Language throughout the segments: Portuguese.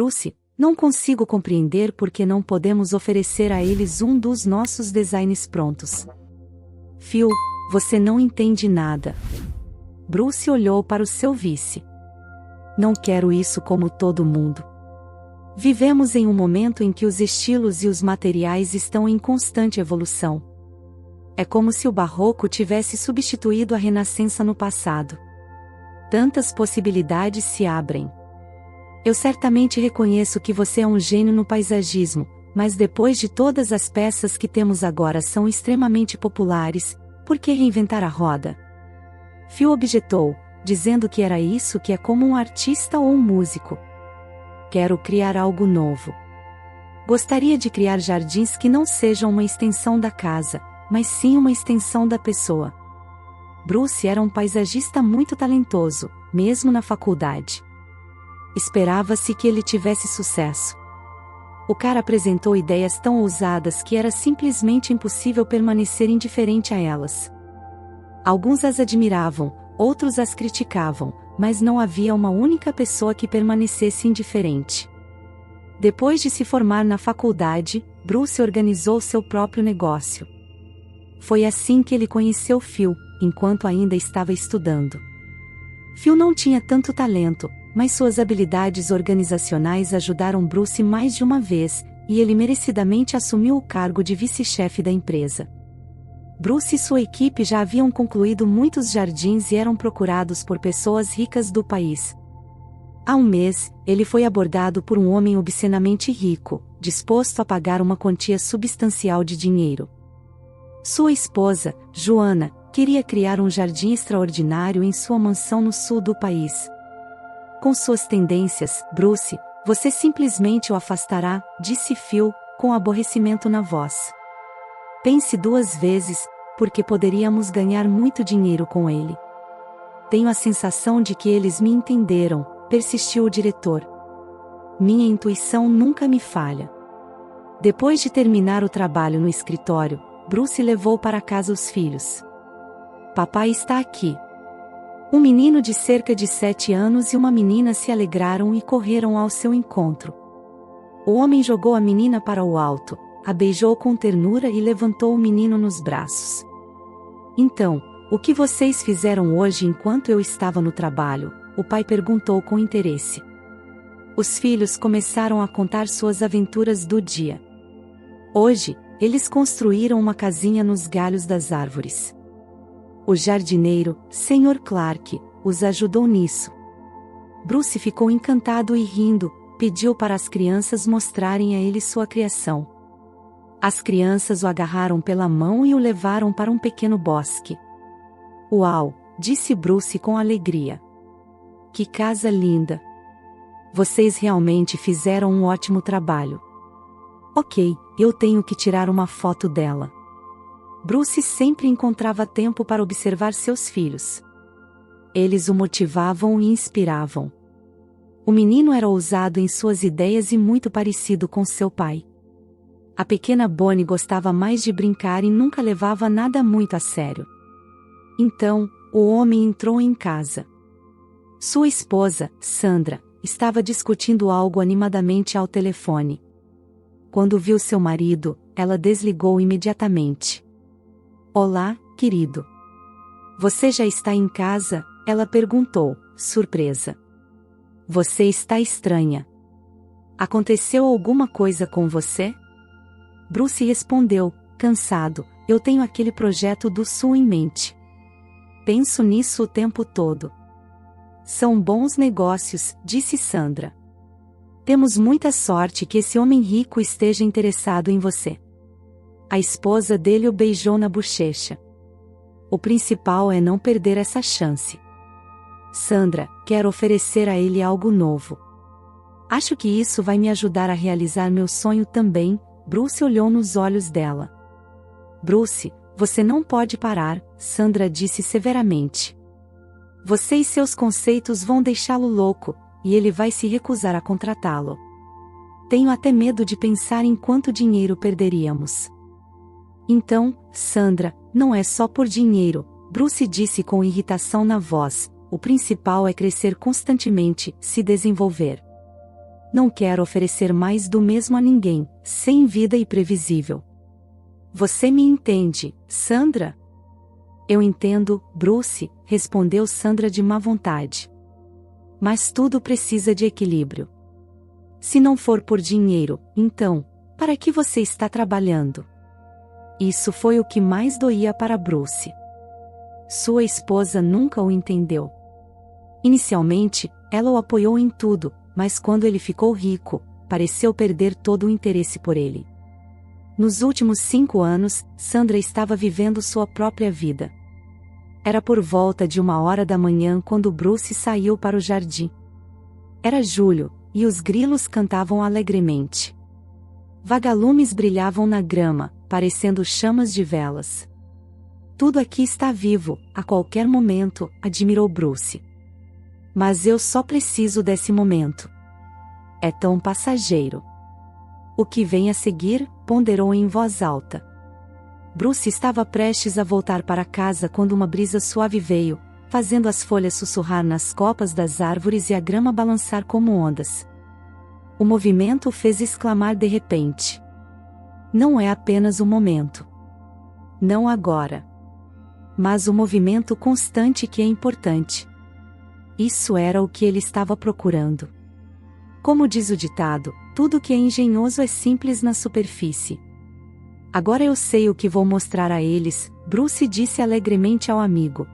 Bruce, não consigo compreender por que não podemos oferecer a eles um dos nossos designs prontos. Phil, você não entende nada. Bruce olhou para o seu vice. Não quero isso como todo mundo. Vivemos em um momento em que os estilos e os materiais estão em constante evolução. É como se o barroco tivesse substituído a renascença no passado. Tantas possibilidades se abrem. Eu certamente reconheço que você é um gênio no paisagismo, mas depois de todas as peças que temos agora são extremamente populares, por que reinventar a roda? Phil objetou, dizendo que era isso que é como um artista ou um músico. Quero criar algo novo. Gostaria de criar jardins que não sejam uma extensão da casa, mas sim uma extensão da pessoa. Bruce era um paisagista muito talentoso, mesmo na faculdade. Esperava-se que ele tivesse sucesso. O cara apresentou ideias tão ousadas que era simplesmente impossível permanecer indiferente a elas. Alguns as admiravam, outros as criticavam, mas não havia uma única pessoa que permanecesse indiferente. Depois de se formar na faculdade, Bruce organizou seu próprio negócio. Foi assim que ele conheceu Phil, enquanto ainda estava estudando. Phil não tinha tanto talento, mas suas habilidades organizacionais ajudaram Bruce mais de uma vez, e ele merecidamente assumiu o cargo de vice-chefe da empresa. Bruce e sua equipe já haviam concluído muitos jardins e eram procurados por pessoas ricas do país. Há um mês, ele foi abordado por um homem obscenamente rico, disposto a pagar uma quantia substancial de dinheiro. Sua esposa, Joanna, queria criar um jardim extraordinário em sua mansão no sul do país. Com suas tendências, Bruce, você simplesmente o afastará, disse Phil, com aborrecimento na voz. Pense duas vezes, porque poderíamos ganhar muito dinheiro com ele. Tenho a sensação de que eles me entenderam, persistiu o diretor. Minha intuição nunca me falha. Depois de terminar o trabalho no escritório, Bruce levou para casa os filhos. Papai está aqui. Um menino de cerca de 7 anos e uma menina se alegraram e correram ao seu encontro. O homem jogou a menina para o alto, a beijou com ternura e levantou o menino nos braços. Então, o que vocês fizeram hoje enquanto eu estava no trabalho? O pai perguntou com interesse. Os filhos começaram a contar suas aventuras do dia. Hoje, eles construíram uma casinha nos galhos das árvores. O jardineiro, Sr. Clark, os ajudou nisso. Bruce ficou encantado e rindo, pediu para as crianças mostrarem a ele sua criação. As crianças o agarraram pela mão e o levaram para um pequeno bosque. Uau! Disse Bruce com alegria. Que casa linda! Vocês realmente fizeram um ótimo trabalho. Ok, eu tenho que tirar uma foto dela. Bruce sempre encontrava tempo para observar seus filhos. Eles o motivavam e inspiravam. O menino era ousado em suas ideias e muito parecido com seu pai. A pequena Bonnie gostava mais de brincar e nunca levava nada muito a sério. Então, o homem entrou em casa. Sua esposa, Sandra, estava discutindo algo animadamente ao telefone. Quando viu seu marido, ela desligou imediatamente. Olá, querido. Você já está em casa? Ela perguntou, surpresa. Você está estranha. Aconteceu alguma coisa com você? Bruce respondeu, cansado, eu tenho aquele projeto do sul em mente. Penso nisso o tempo todo. São bons negócios, disse Sandra. Temos muita sorte que esse homem rico esteja interessado em você. A esposa dele o beijou na bochecha. O principal é não perder essa chance. Sandra, quero oferecer a ele algo novo. Acho que isso vai me ajudar a realizar meu sonho também. Bruce olhou nos olhos dela. Bruce, você não pode parar, Sandra disse severamente. Você e seus conceitos vão deixá-lo louco, e ele vai se recusar a contratá-lo. Tenho até medo de pensar em quanto dinheiro perderíamos. Então, Sandra, não é só por dinheiro, Bruce disse com irritação na voz, o principal é crescer constantemente, se desenvolver. Não quero oferecer mais do mesmo a ninguém, sem vida e previsível. Você me entende, Sandra? Eu entendo, Bruce, respondeu Sandra de má vontade. Mas tudo precisa de equilíbrio. Se não for por dinheiro, então, para que você está trabalhando? Isso foi o que mais doía para Bruce. Sua esposa nunca o entendeu. Inicialmente, ela o apoiou em tudo, mas quando ele ficou rico, pareceu perder todo o interesse por ele. Nos últimos 5 anos, Sandra estava vivendo sua própria vida. Era por volta de 1h da manhã quando Bruce saiu para o jardim. Era julho, e os grilos cantavam alegremente. Vagalumes brilhavam na grama, parecendo chamas de velas. Tudo aqui está vivo, a qualquer momento, admirou Bruce. Mas eu só preciso desse momento. É tão passageiro. O que vem a seguir? Ponderou em voz alta. Bruce estava prestes a voltar para casa quando uma brisa suave veio, fazendo as folhas sussurrar nas copas das árvores e a grama balançar como ondas. O movimento o fez exclamar de repente. Não é apenas um momento. Não agora. Mas o movimento constante que é importante. Isso era o que ele estava procurando. Como diz o ditado, tudo que é engenhoso é simples na superfície. Agora eu sei o que vou mostrar a eles, Bruce disse alegremente ao amigo.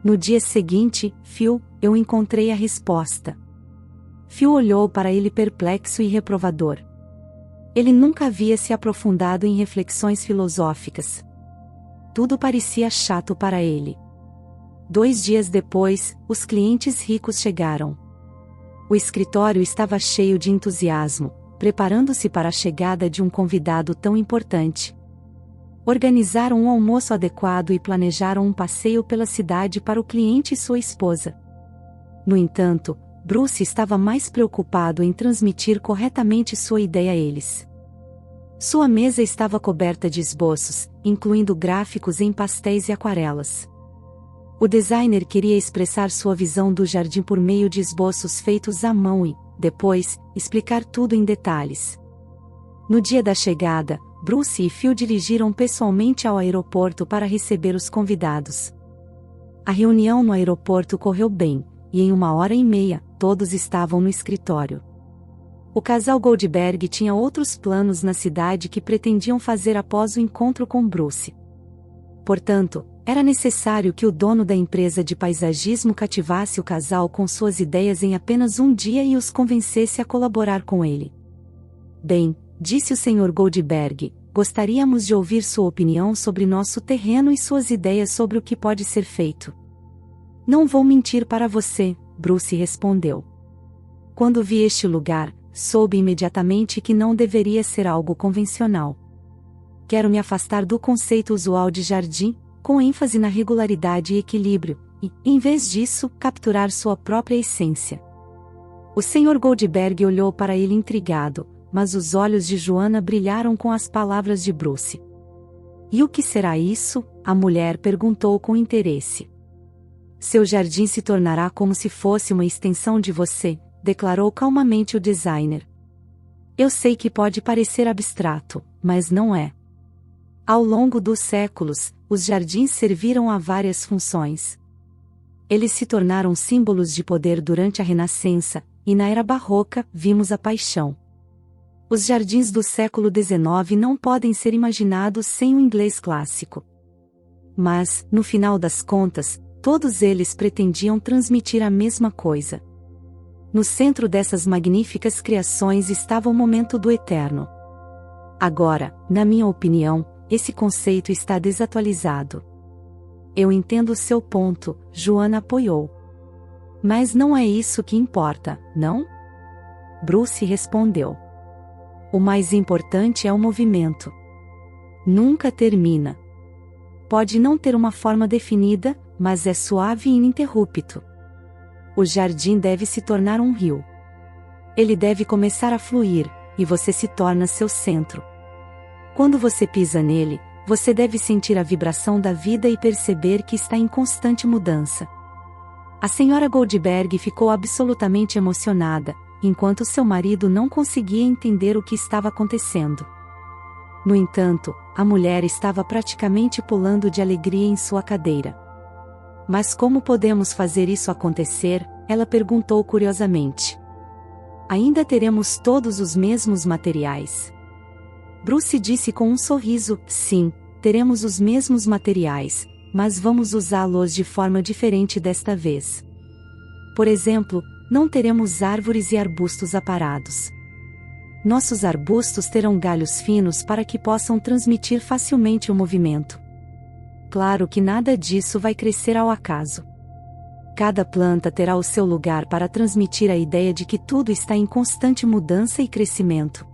No dia seguinte, Phil, eu encontrei a resposta. Phil olhou para ele perplexo e reprovador. Ele nunca havia se aprofundado em reflexões filosóficas. Tudo parecia chato para ele. 2 dias depois, os clientes ricos chegaram. O escritório estava cheio de entusiasmo, preparando-se para a chegada de um convidado tão importante. Organizaram um almoço adequado e planejaram um passeio pela cidade para o cliente e sua esposa. No entanto, Bruce estava mais preocupado em transmitir corretamente sua ideia a eles. Sua mesa estava coberta de esboços, incluindo gráficos em pastéis e aquarelas. O designer queria expressar sua visão do jardim por meio de esboços feitos à mão e, depois, explicar tudo em detalhes. No dia da chegada, Bruce e Phil dirigiram pessoalmente ao aeroporto para receber os convidados. A reunião no aeroporto correu bem, e em 1h30, todos estavam no escritório. O casal Goldberg tinha outros planos na cidade que pretendiam fazer após o encontro com Bruce. Portanto, era necessário que o dono da empresa de paisagismo cativasse o casal com suas ideias em apenas um dia e os convencesse a colaborar com ele. Bem, disse o Sr. Goldberg, gostaríamos de ouvir sua opinião sobre nosso terreno e suas ideias sobre o que pode ser feito. Não vou mentir para você, Bruce respondeu. Quando vi este lugar, soube imediatamente que não deveria ser algo convencional. Quero me afastar do conceito usual de jardim, com ênfase na regularidade e equilíbrio, e, em vez disso, capturar sua própria essência. O Sr. Goldberg olhou para ele intrigado, mas os olhos de Joanna brilharam com as palavras de Bruce. E o que será isso? A mulher perguntou com interesse. Seu jardim se tornará como se fosse uma extensão de você, declarou calmamente o designer. Eu sei que pode parecer abstrato, mas não é. Ao longo dos séculos, os jardins serviram a várias funções. Eles se tornaram símbolos de poder durante a Renascença, e na Era Barroca, vimos a paixão. Os jardins do século XIX não podem ser imaginados sem o inglês clássico. Mas, no final das contas, todos eles pretendiam transmitir a mesma coisa. No centro dessas magníficas criações estava o momento do eterno. Agora, na minha opinião, esse conceito está desatualizado. Eu entendo o seu ponto, Joanna apoiou. Mas não é isso que importa, não? Bruce respondeu. O mais importante é o movimento. Nunca termina. Pode não ter uma forma definida, mas é suave e ininterrupto. O jardim deve se tornar um rio. Ele deve começar a fluir, e você se torna seu centro. Quando você pisa nele, você deve sentir a vibração da vida e perceber que está em constante mudança. A senhora Goldberg ficou absolutamente emocionada, enquanto seu marido não conseguia entender o que estava acontecendo. No entanto, a mulher estava praticamente pulando de alegria em sua cadeira. Mas como podemos fazer isso acontecer? Ela perguntou curiosamente. Ainda teremos todos os mesmos materiais? Bruce disse com um sorriso: sim, teremos os mesmos materiais, mas vamos usá-los de forma diferente desta vez. Por exemplo, não teremos árvores e arbustos aparados. Nossos arbustos terão galhos finos para que possam transmitir facilmente o movimento. Claro que nada disso vai crescer ao acaso. Cada planta terá o seu lugar para transmitir a ideia de que tudo está em constante mudança e crescimento.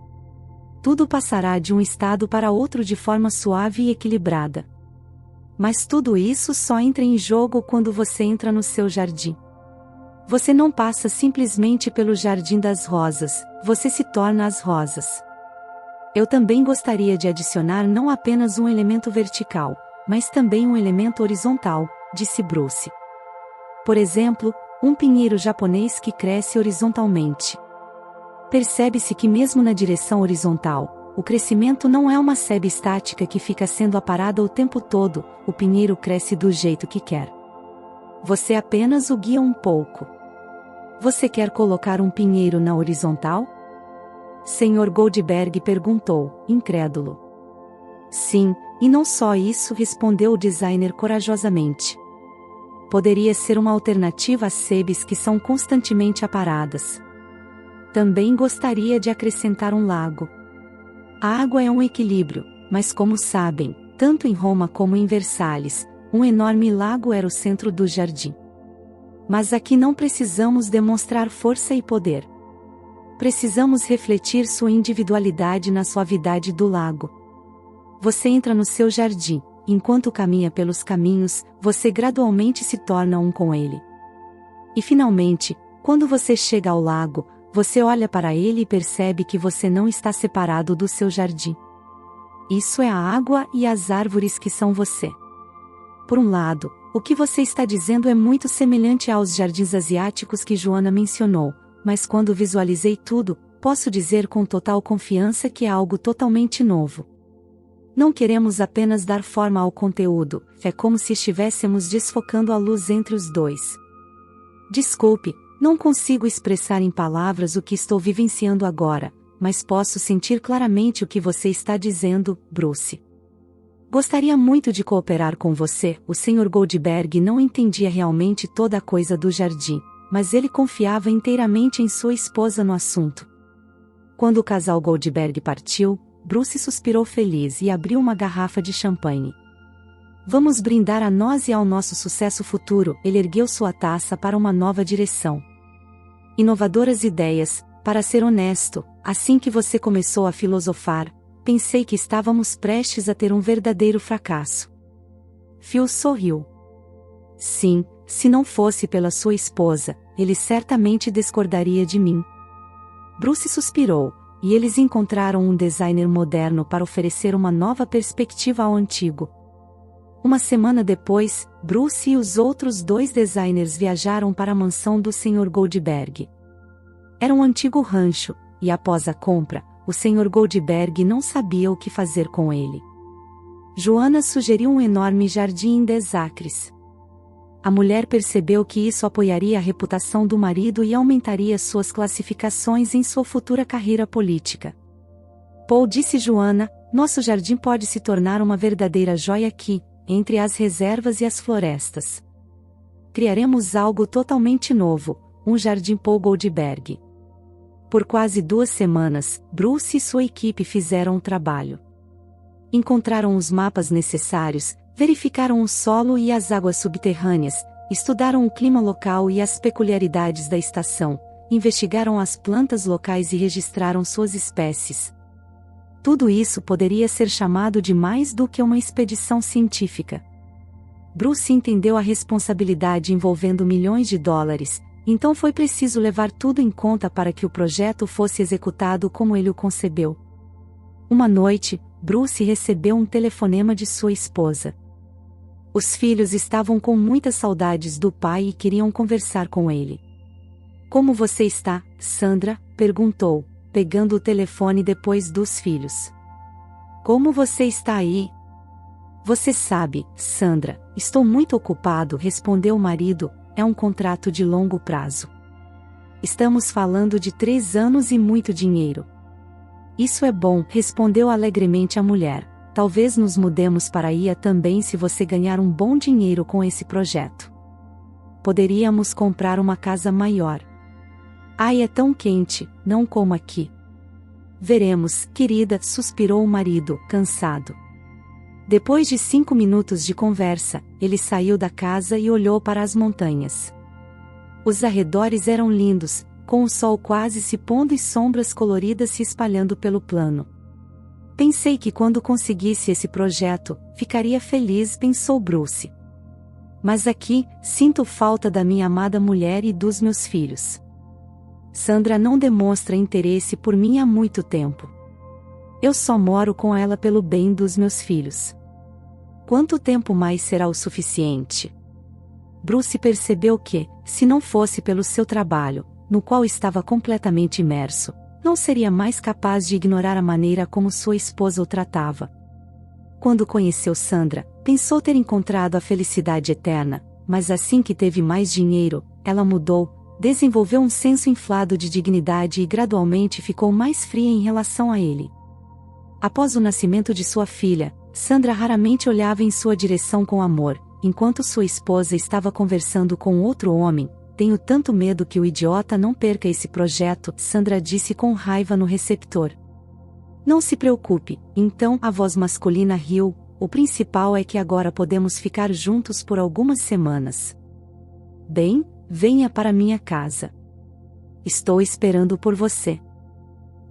Tudo passará de um estado para outro de forma suave e equilibrada. Mas tudo isso só entra em jogo quando você entra no seu jardim. Você não passa simplesmente pelo jardim das rosas, você se torna as rosas. Eu também gostaria de adicionar não apenas um elemento vertical, mas também um elemento horizontal, disse Bruce. Por exemplo, um pinheiro japonês que cresce horizontalmente. Percebe-se que mesmo na direção horizontal, o crescimento não é uma sebe estática que fica sendo aparada o tempo todo, o pinheiro cresce do jeito que quer. Você apenas o guia um pouco. Você quer colocar um pinheiro na horizontal? Sr. Goldberg perguntou, incrédulo. Sim, e não só isso, respondeu o designer corajosamente. Poderia ser uma alternativa às sebes que são constantemente aparadas. Também gostaria de acrescentar um lago. A água é um equilíbrio, mas como sabem, tanto em Roma como em Versalhes, um enorme lago era o centro do jardim. Mas aqui não precisamos demonstrar força e poder. Precisamos refletir sua individualidade na suavidade do lago. Você entra no seu jardim, enquanto caminha pelos caminhos, você gradualmente se torna um com ele. E finalmente, quando você chega ao lago, você olha para ele e percebe que você não está separado do seu jardim. Isso é a água e as árvores que são você. Por um lado, o que você está dizendo é muito semelhante aos jardins asiáticos que Joana mencionou, mas quando visualizei tudo, posso dizer com total confiança que é algo totalmente novo. Não queremos apenas dar forma ao conteúdo, é como se estivéssemos desfocando a luz entre os dois. Desculpe, não consigo expressar em palavras o que estou vivenciando agora, mas posso sentir claramente o que você está dizendo, Bruce. Gostaria muito de cooperar com você. O Sr. Goldberg não entendia realmente toda a coisa do jardim, mas ele confiava inteiramente em sua esposa no assunto. Quando o casal Goldberg partiu, Bruce suspirou feliz e abriu uma garrafa de champanhe. Vamos brindar a nós e ao nosso sucesso futuro. Ele ergueu sua taça para uma nova direção. Inovadoras ideias. Para ser honesto, assim que você começou a filosofar, pensei que estávamos prestes a ter um verdadeiro fracasso. Phil sorriu. Sim, se não fosse pela sua esposa, ele certamente discordaria de mim. Bruce suspirou, e eles encontraram um designer moderno para oferecer uma nova perspectiva ao antigo. Uma semana depois, Bruce e os outros dois designers viajaram para a mansão do Sr. Goldberg. Era um antigo rancho, e após a compra, o Sr. Goldberg não sabia o que fazer com ele. Joana sugeriu um enorme jardim em 10 acres. A mulher percebeu que isso apoiaria a reputação do marido e aumentaria suas classificações em sua futura carreira política. Paul disse Joana, nosso jardim pode se tornar uma verdadeira joia aqui, entre as reservas e as florestas. Criaremos algo totalmente novo, um jardim Paul Goldberg. Por quase 2 semanas, Bruce e sua equipe fizeram o trabalho. Encontraram os mapas necessários, verificaram o solo e as águas subterrâneas, estudaram o clima local e as peculiaridades da estação, investigaram as plantas locais e registraram suas espécies. Tudo isso poderia ser chamado de mais do que uma expedição científica. Bruce entendeu a responsabilidade envolvendo milhões de dólares, então foi preciso levar tudo em conta para que o projeto fosse executado como ele o concebeu. Uma noite, Bruce recebeu um telefonema de sua esposa. Os filhos estavam com muitas saudades do pai e queriam conversar com ele. Como você está, Sandra? Perguntou, pegando o telefone depois dos filhos. Como você está aí? Você sabe, Sandra, estou muito ocupado, respondeu o marido, é um contrato de longo prazo. Estamos falando de 3 anos e muito dinheiro. Isso é bom, respondeu alegremente a mulher. Talvez nos mudemos para aí também se você ganhar um bom dinheiro com esse projeto. Poderíamos comprar uma casa maior. Ai, é tão quente, não como aqui. Veremos, querida, suspirou o marido, cansado. Depois de 5 minutos de conversa, ele saiu da casa e olhou para as montanhas. Os arredores eram lindos, com o sol quase se pondo e sombras coloridas se espalhando pelo plano. Pensei que quando conseguisse esse projeto, ficaria feliz, pensou Bruce. Mas aqui, sinto falta da minha amada mulher e dos meus filhos. Sandra não demonstra interesse por mim há muito tempo. Eu só moro com ela pelo bem dos meus filhos. Quanto tempo mais será o suficiente? Bruce percebeu que, se não fosse pelo seu trabalho, no qual estava completamente imerso, não seria mais capaz de ignorar a maneira como sua esposa o tratava. Quando conheceu Sandra, pensou ter encontrado a felicidade eterna, mas assim que teve mais dinheiro, ela mudou, desenvolveu um senso inflado de dignidade e gradualmente ficou mais fria em relação a ele. Após o nascimento de sua filha, Sandra raramente olhava em sua direção com amor, enquanto sua esposa estava conversando com outro homem. Tenho tanto medo que o idiota não perca esse projeto, Sandra disse com raiva no receptor. Não se preocupe, então a voz masculina riu, o principal é que agora podemos ficar juntos por algumas semanas. Bem, venha para minha casa. Estou esperando por você.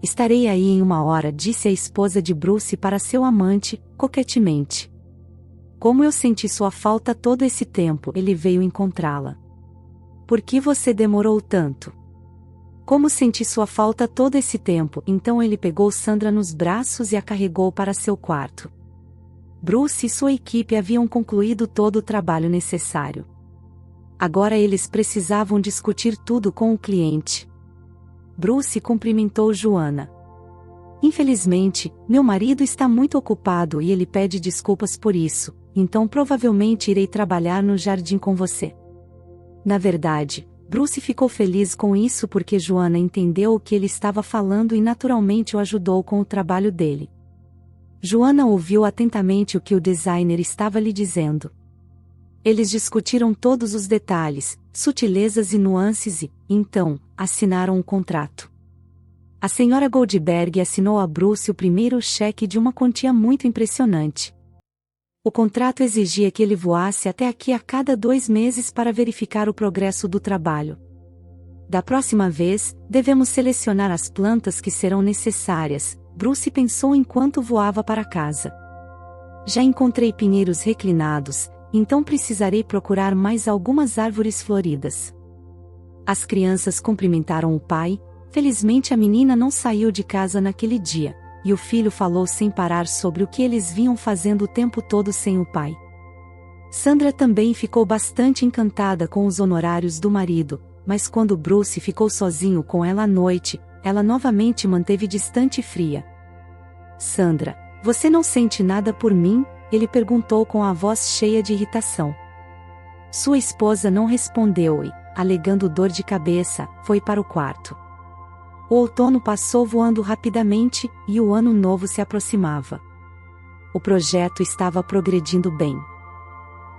Estarei aí em 1 hora, disse a esposa de Bruce para seu amante, coquetemente. Como eu senti sua falta todo esse tempo, ele veio encontrá-la. Por que você demorou tanto? Como senti sua falta todo esse tempo, então ele pegou Sandra nos braços e a carregou para seu quarto. Bruce e sua equipe haviam concluído todo o trabalho necessário. Agora eles precisavam discutir tudo com o cliente. Bruce cumprimentou Joanna. Infelizmente, meu marido está muito ocupado e ele pede desculpas por isso, então provavelmente irei trabalhar no jardim com você. Na verdade, Bruce ficou feliz com isso porque Joanna entendeu o que ele estava falando e naturalmente o ajudou com o trabalho dele. Joanna ouviu atentamente o que o designer estava lhe dizendo. Eles discutiram todos os detalhes, sutilezas e nuances e, então, assinaram um contrato. A senhora Goldberg assinou a Bruce o primeiro cheque de uma quantia muito impressionante. O contrato exigia que ele voasse até aqui a cada 2 meses para verificar o progresso do trabalho. Da próxima vez, devemos selecionar as plantas que serão necessárias, Bruce pensou enquanto voava para casa. Já encontrei pinheiros reclinados, então precisarei procurar mais algumas árvores floridas. As crianças cumprimentaram o pai, felizmente a menina não saiu de casa naquele dia. E o filho falou sem parar sobre o que eles vinham fazendo o tempo todo sem o pai. Sandra também ficou bastante encantada com os honorários do marido, mas quando Bruce ficou sozinho com ela à noite, ela novamente manteve distante e fria. Sandra, você não sente nada por mim? Ele perguntou com a voz cheia de irritação. Sua esposa não respondeu e, alegando dor de cabeça, foi para o quarto. O outono passou voando rapidamente, e o ano novo se aproximava. O projeto estava progredindo bem.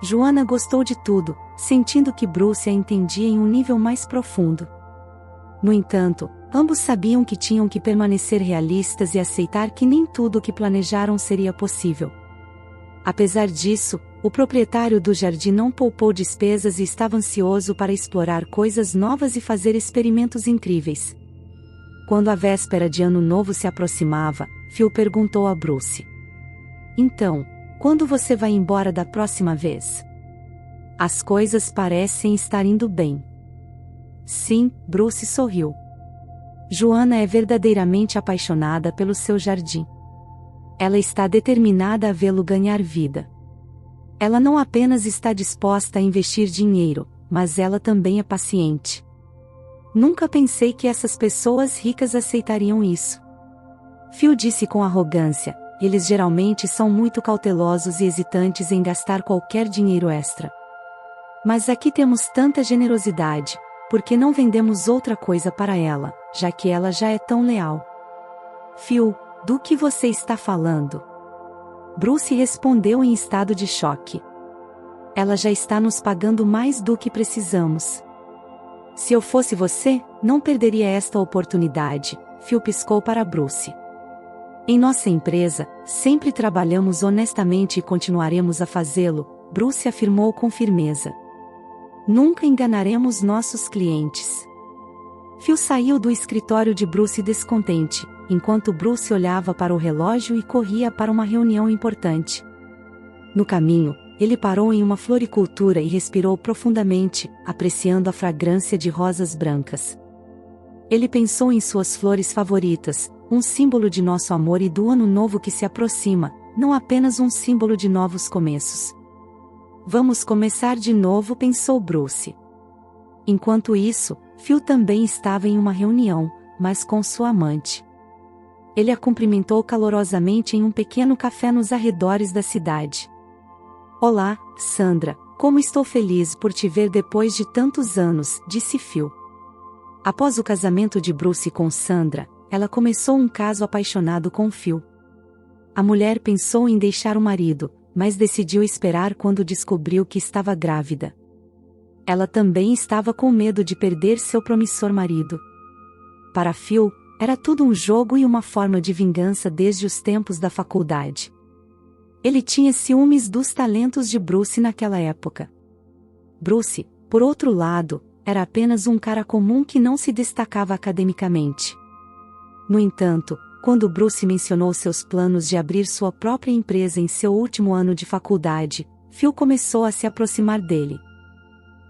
Joanna gostou de tudo, sentindo que Bruce a entendia em um nível mais profundo. No entanto, ambos sabiam que tinham que permanecer realistas e aceitar que nem tudo o que planejaram seria possível. Apesar disso, o proprietário do jardim não poupou despesas e estava ansioso para explorar coisas novas e fazer experimentos incríveis. Quando a véspera de Ano Novo se aproximava, Phil perguntou a Bruce. Então, quando você vai embora da próxima vez? As coisas parecem estar indo bem. Sim, Bruce sorriu. Joanna é verdadeiramente apaixonada pelo seu jardim. Ela está determinada a vê-lo ganhar vida. Ela não apenas está disposta a investir dinheiro, mas ela também é paciente. Nunca pensei que essas pessoas ricas aceitariam isso. Phil disse com arrogância, eles geralmente são muito cautelosos e hesitantes em gastar qualquer dinheiro extra. Mas aqui temos tanta generosidade, por que não vendemos outra coisa para ela, já que ela já é tão leal? Phil, do que você está falando? Bruce respondeu em estado de choque. Ela já está nos pagando mais do que precisamos. Se eu fosse você, não perderia esta oportunidade, Phil piscou para Bruce. Em nossa empresa, sempre trabalhamos honestamente e continuaremos a fazê-lo, Bruce afirmou com firmeza. Nunca enganaremos nossos clientes. Phil saiu do escritório de Bruce descontente, enquanto Bruce olhava para o relógio e corria para uma reunião importante. No caminho, ele parou em uma floricultura e respirou profundamente, apreciando a fragrância de rosas brancas. Ele pensou em suas flores favoritas, um símbolo de nosso amor e do ano novo que se aproxima, não apenas um símbolo de novos começos. Vamos começar de novo, pensou Bruce. Enquanto isso, Phil também estava em uma reunião, mas com sua amante. Ele a cumprimentou calorosamente em um pequeno café nos arredores da cidade. Olá, Sandra, como estou feliz por te ver depois de tantos anos, disse Phil. Após o casamento de Bruce com Sandra, ela começou um caso apaixonado com Phil. A mulher pensou em deixar o marido, mas decidiu esperar quando descobriu que estava grávida. Ela também estava com medo de perder seu promissor marido. Para Phil, era tudo um jogo e uma forma de vingança desde os tempos da faculdade. Ele tinha ciúmes dos talentos de Bruce naquela época. Bruce, por outro lado, era apenas um cara comum que não se destacava academicamente. No entanto, quando Bruce mencionou seus planos de abrir sua própria empresa em seu último ano de faculdade, Phil começou a se aproximar dele.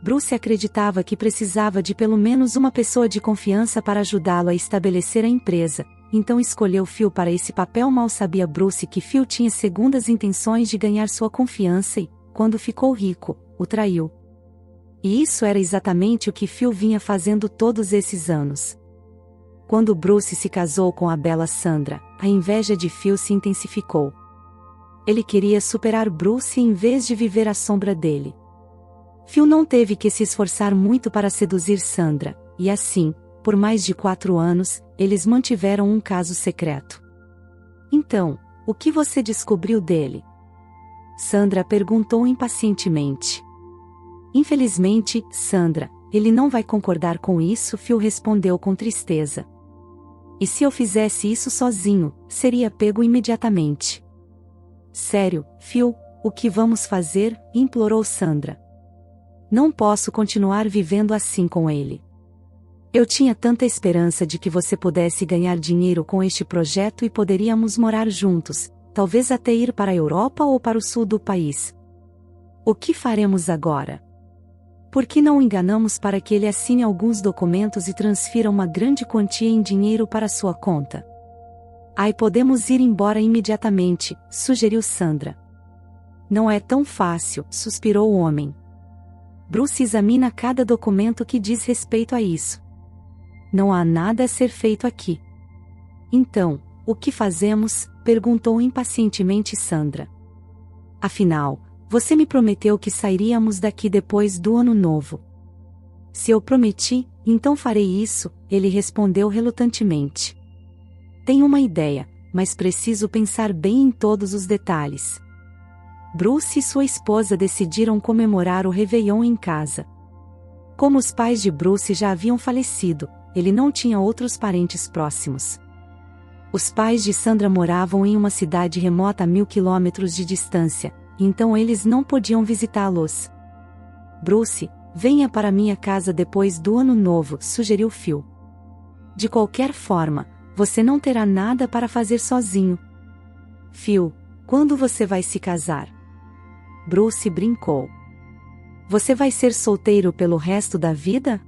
Bruce acreditava que precisava de pelo menos uma pessoa de confiança para ajudá-lo a estabelecer a empresa, então escolheu Phil para esse papel. Mal sabia Bruce que Phil tinha segundas intenções de ganhar sua confiança e, quando ficou rico, o traiu. E isso era exatamente o que Phil vinha fazendo todos esses anos. Quando Bruce se casou com a bela Sandra, a inveja de Phil se intensificou. Ele queria superar Bruce em vez de viver à sombra dele. Phil não teve que se esforçar muito para seduzir Sandra, e assim, por mais de 4 anos, eles mantiveram um caso secreto. Então, o que você descobriu dele? Sandra perguntou impacientemente. Infelizmente, Sandra, ele não vai concordar com isso, Phil respondeu com tristeza. E se eu fizesse isso sozinho, seria pego imediatamente. Sério, Phil, o que vamos fazer? Implorou Sandra. Não posso continuar vivendo assim com ele. Eu tinha tanta esperança de que você pudesse ganhar dinheiro com este projeto e poderíamos morar juntos, talvez até ir para a Europa ou para o sul do país. O que faremos agora? Por que não o enganamos para que ele assine alguns documentos e transfira uma grande quantia em dinheiro para sua conta? Ai, podemos ir embora imediatamente, sugeriu Sandra. Não é tão fácil, suspirou o homem. Bruce examina cada documento que diz respeito a isso. Não há nada a ser feito aqui. Então, o que fazemos? Perguntou impacientemente Sandra. Afinal, você me prometeu que sairíamos daqui depois do ano novo. Se eu prometi, então farei isso, ele respondeu relutantemente. Tenho uma ideia, mas preciso pensar bem em todos os detalhes. Bruce e sua esposa decidiram comemorar o Réveillon em casa. Como os pais de Bruce já haviam falecido, ele não tinha outros parentes próximos. Os pais de Sandra moravam em uma cidade remota a 1000 quilômetros de distância, então eles não podiam visitá-los. Bruce, venha para minha casa depois do ano novo, sugeriu Phil. De qualquer forma, você não terá nada para fazer sozinho. Phil, quando você vai se casar? Bruce brincou. Você vai ser solteiro pelo resto da vida?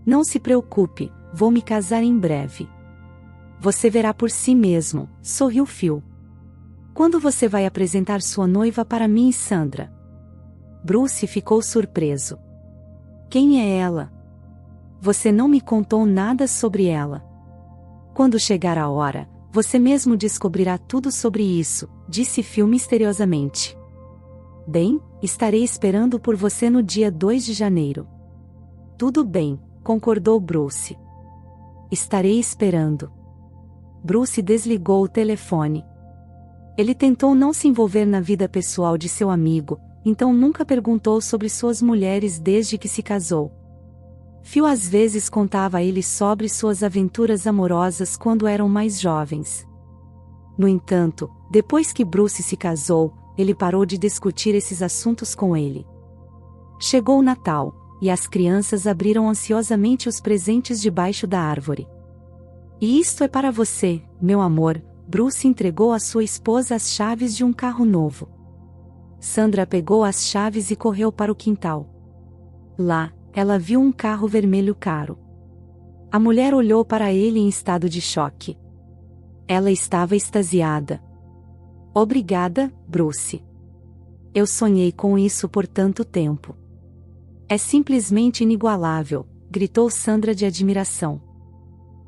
Não se preocupe, vou me casar em breve. Você verá por si mesmo, sorriu Phil. Quando você vai apresentar sua noiva para mim e Sandra? Bruce ficou surpreso. Quem é ela? você não me contou nada sobre ela. Quando chegar a hora, você mesmo descobrirá tudo sobre isso, disse Phil misteriosamente. Bem, estarei esperando por você no dia 2 de janeiro. Tudo bem, concordou Bruce. Estarei esperando. Bruce desligou o telefone. Ele tentou não se envolver na vida pessoal de seu amigo, então nunca perguntou sobre suas mulheres desde que se casou. Phil às vezes contava a ele sobre suas aventuras amorosas quando eram mais jovens. No entanto, depois que Bruce se casou, ele parou de discutir esses assuntos com ele. Chegou o Natal, e as crianças abriram ansiosamente os presentes debaixo da árvore. E isto é para você, meu amor, Bruce entregou à sua esposa as chaves de um carro novo. Sandra pegou as chaves e correu para o quintal. Lá, ela viu um carro vermelho caro. A mulher olhou para ele em estado de choque. Ela estava extasiada. Obrigada, Bruce. Eu sonhei com isso por tanto tempo. É simplesmente inigualável, gritou Sandra de admiração.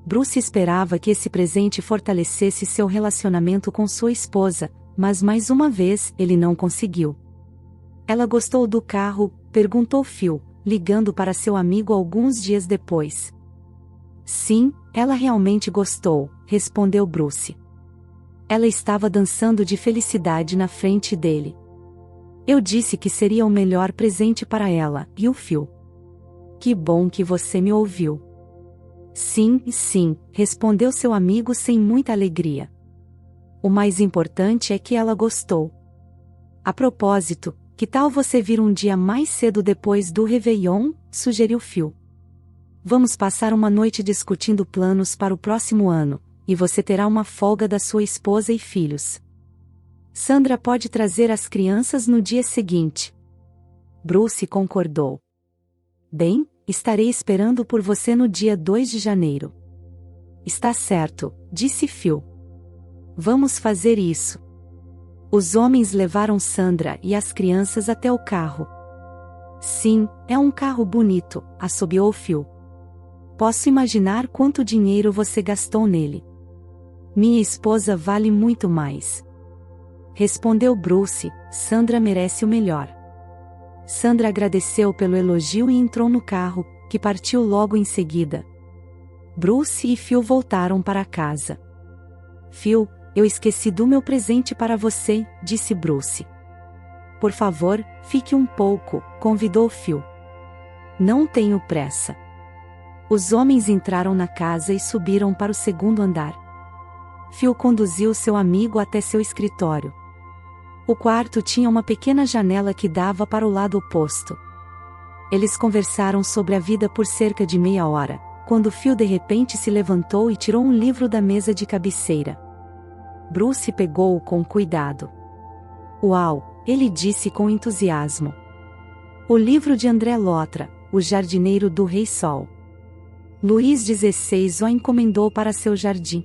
Bruce esperava que esse presente fortalecesse seu relacionamento com sua esposa, mas mais uma vez ele não conseguiu. Ela gostou do carro? Perguntou Phil, ligando para seu amigo alguns dias depois. Sim, ela realmente gostou, respondeu Bruce. Ela estava dançando de felicidade na frente dele. Eu disse que seria o melhor presente para ela, e o Phil. Que bom que você me ouviu. Sim, respondeu seu amigo sem muita alegria. O mais importante é que ela gostou. A propósito, que tal você vir um dia mais cedo depois do Réveillon? Sugeriu Phil. Vamos passar uma noite discutindo planos para o próximo ano, e você terá uma folga da sua esposa e filhos. Sandra pode trazer as crianças no dia seguinte. Bruce concordou. Bem, estarei esperando por você no dia 2 de janeiro. Está certo, disse Phil. Vamos fazer isso. Os homens levaram Sandra e as crianças até o carro. Sim, é um carro bonito, assobiou Phil. Posso imaginar quanto dinheiro você gastou nele. Minha esposa vale muito mais. Respondeu Bruce, Sandra merece o melhor. Sandra agradeceu pelo elogio e entrou no carro, que partiu logo em seguida. Bruce e Phil voltaram para casa. Phil, eu esqueci do meu presente para você, disse Bruce. Por favor, fique um pouco, convidou Phil. Não tenho pressa. Os homens entraram na casa e subiram para o segundo andar. Phil conduziu seu amigo até seu escritório. O quarto tinha uma pequena janela que dava para o lado oposto. Eles conversaram sobre a vida por cerca de meia hora, quando Phil de repente se levantou e tirou um livro da mesa de cabeceira. Bruce pegou-o com cuidado. Uau, ele disse com entusiasmo. O livro de André Lotra, O Jardineiro do Rei Sol. Luís XVI o encomendou para seu jardim.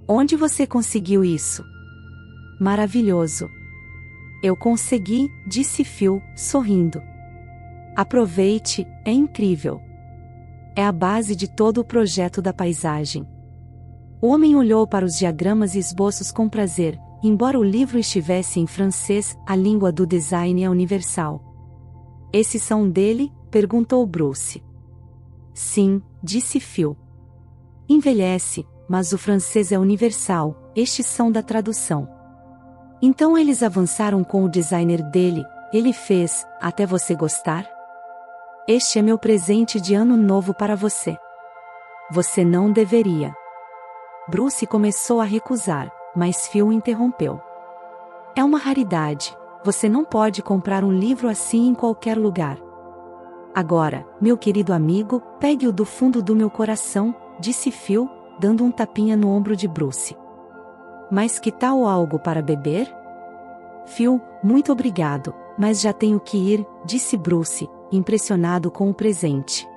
Onde você conseguiu isso? Maravilhoso. Eu consegui, disse Phil, sorrindo. Aproveite, é incrível. É a base de todo o projeto da paisagem. O homem olhou para os diagramas e esboços com prazer, embora o livro estivesse em francês, a língua do design é universal. Esses são dele? Perguntou Bruce. Sim, disse Phil. Envelhece, mas o francês é universal, estes são da tradução. Então eles avançaram com o designer dele, ele fez, até você gostar? Este é meu presente de ano novo para você. Você não deveria. Bruce começou a recusar, mas Phil interrompeu. É uma raridade, você não pode comprar um livro assim em qualquer lugar. Agora, meu querido amigo, pegue-o do fundo do meu coração, disse Phil, dando um tapinha no ombro de Bruce. Mas que tal algo para beber? Phil, muito obrigado, mas já tenho que ir, disse Bruce, impressionado com o presente.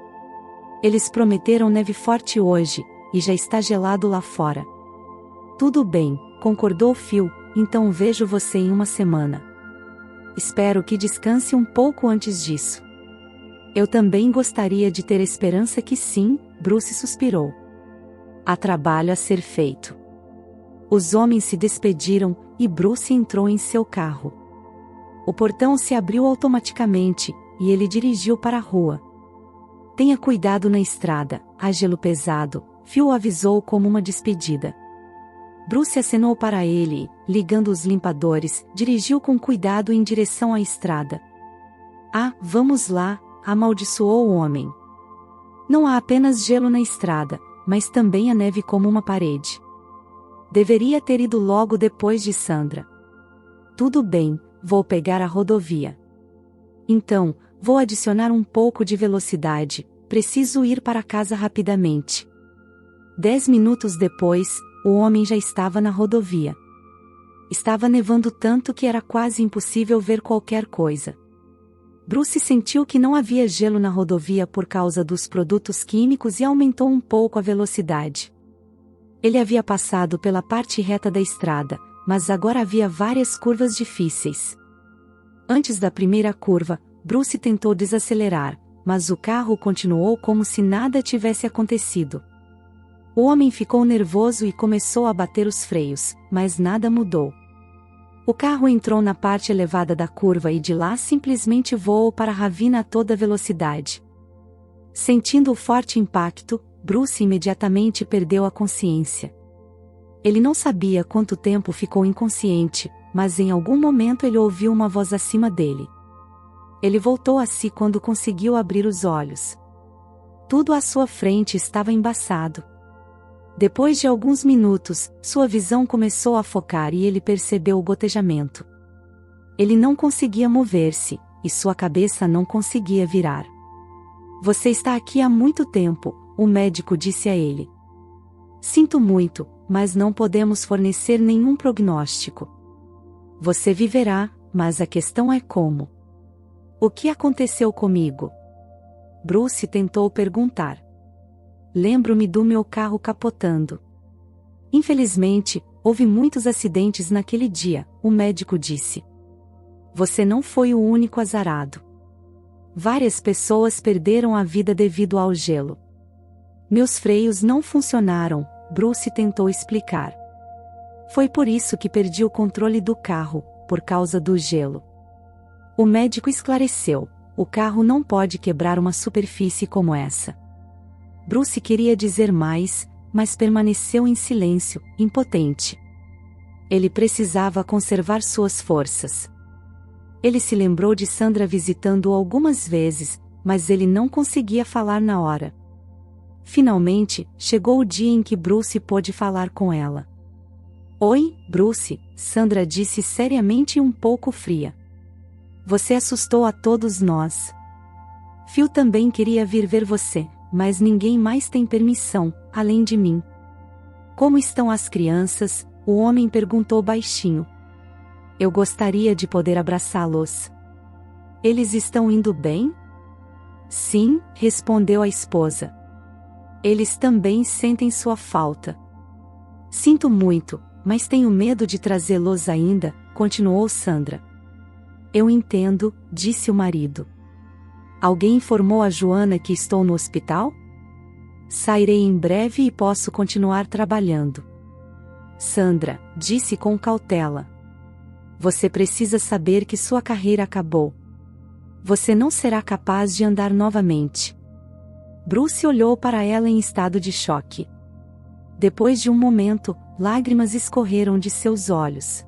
Eles prometeram neve forte hoje, e já está gelado lá fora. Tudo bem, concordou Phil, então vejo você em uma semana. Espero que descanse um pouco antes disso. Eu também gostaria de ter esperança que sim, Bruce suspirou. Há trabalho a ser feito. Os homens se despediram, e Bruce entrou em seu carro. O portão se abriu automaticamente, e ele dirigiu para a rua. Tenha cuidado na estrada, há gelo pesado, Phil avisou como uma despedida. Bruce acenou para ele e, ligando os limpadores, dirigiu com cuidado em direção à estrada. Ah, vamos lá, amaldiçoou o homem. Não há apenas gelo na estrada, mas também a neve como uma parede. Deveria ter ido logo depois de Sandra. Tudo bem, vou pegar a rodovia. Então, vou adicionar um pouco de velocidade, preciso ir para casa rapidamente. 10 minutos depois, o homem já estava na rodovia. Estava nevando tanto que era quase impossível ver qualquer coisa. Bruce sentiu que não havia gelo na rodovia por causa dos produtos químicos e aumentou um pouco a velocidade. Ele havia passado pela parte reta da estrada, mas agora havia várias curvas difíceis. Antes da primeira curva, Bruce tentou desacelerar, mas o carro continuou como se nada tivesse acontecido. O homem ficou nervoso e começou a bater os freios, mas nada mudou. O carro entrou na parte elevada da curva e de lá simplesmente voou para a ravina a toda velocidade. Sentindo o forte impacto, Bruce imediatamente perdeu a consciência. Ele não sabia quanto tempo ficou inconsciente, mas em algum momento ele ouviu uma voz acima dele. Ele voltou a si quando conseguiu abrir os olhos. Tudo à sua frente estava embaçado. Depois de alguns minutos, sua visão começou a focar e ele percebeu o gotejamento. Ele não conseguia mover-se, e sua cabeça não conseguia virar. Você está aqui há muito tempo, o médico disse a ele. Sinto muito, mas não podemos fornecer nenhum prognóstico. Você viverá, mas a questão é como. O que aconteceu comigo? Bruce tentou perguntar. Lembro-me do meu carro capotando. Infelizmente, houve muitos acidentes naquele dia, o médico disse. Você não foi o único azarado. Várias pessoas perderam a vida devido ao gelo. Meus freios não funcionaram, Bruce tentou explicar. Foi por isso que perdi o controle do carro, por causa do gelo. O médico esclareceu, o carro não pode quebrar uma superfície como essa. Bruce queria dizer mais, mas permaneceu em silêncio, impotente. Ele precisava conservar suas forças. Ele se lembrou de Sandra visitando-o algumas vezes, mas ele não conseguia falar na hora. Finalmente, chegou o dia em que Bruce pôde falar com ela. Oi, Bruce, Sandra disse seriamente e um pouco fria. Você assustou a todos nós. Phil também queria vir ver você, mas ninguém mais tem permissão, além de mim. Como estão as crianças? O homem perguntou baixinho. Eu gostaria de poder abraçá-los. Eles estão indo bem? Sim, respondeu a esposa. Eles também sentem sua falta. Sinto muito, mas tenho medo de trazê-los ainda, continuou Sandra. Eu entendo, disse o marido. Alguém informou a Joana que estou no hospital? Sairei em breve e posso continuar trabalhando. Sandra, disse com cautela. Você precisa saber que sua carreira acabou. Você não será capaz de andar novamente. Bruce olhou para ela em estado de choque. Depois de um momento, lágrimas escorreram de seus olhos.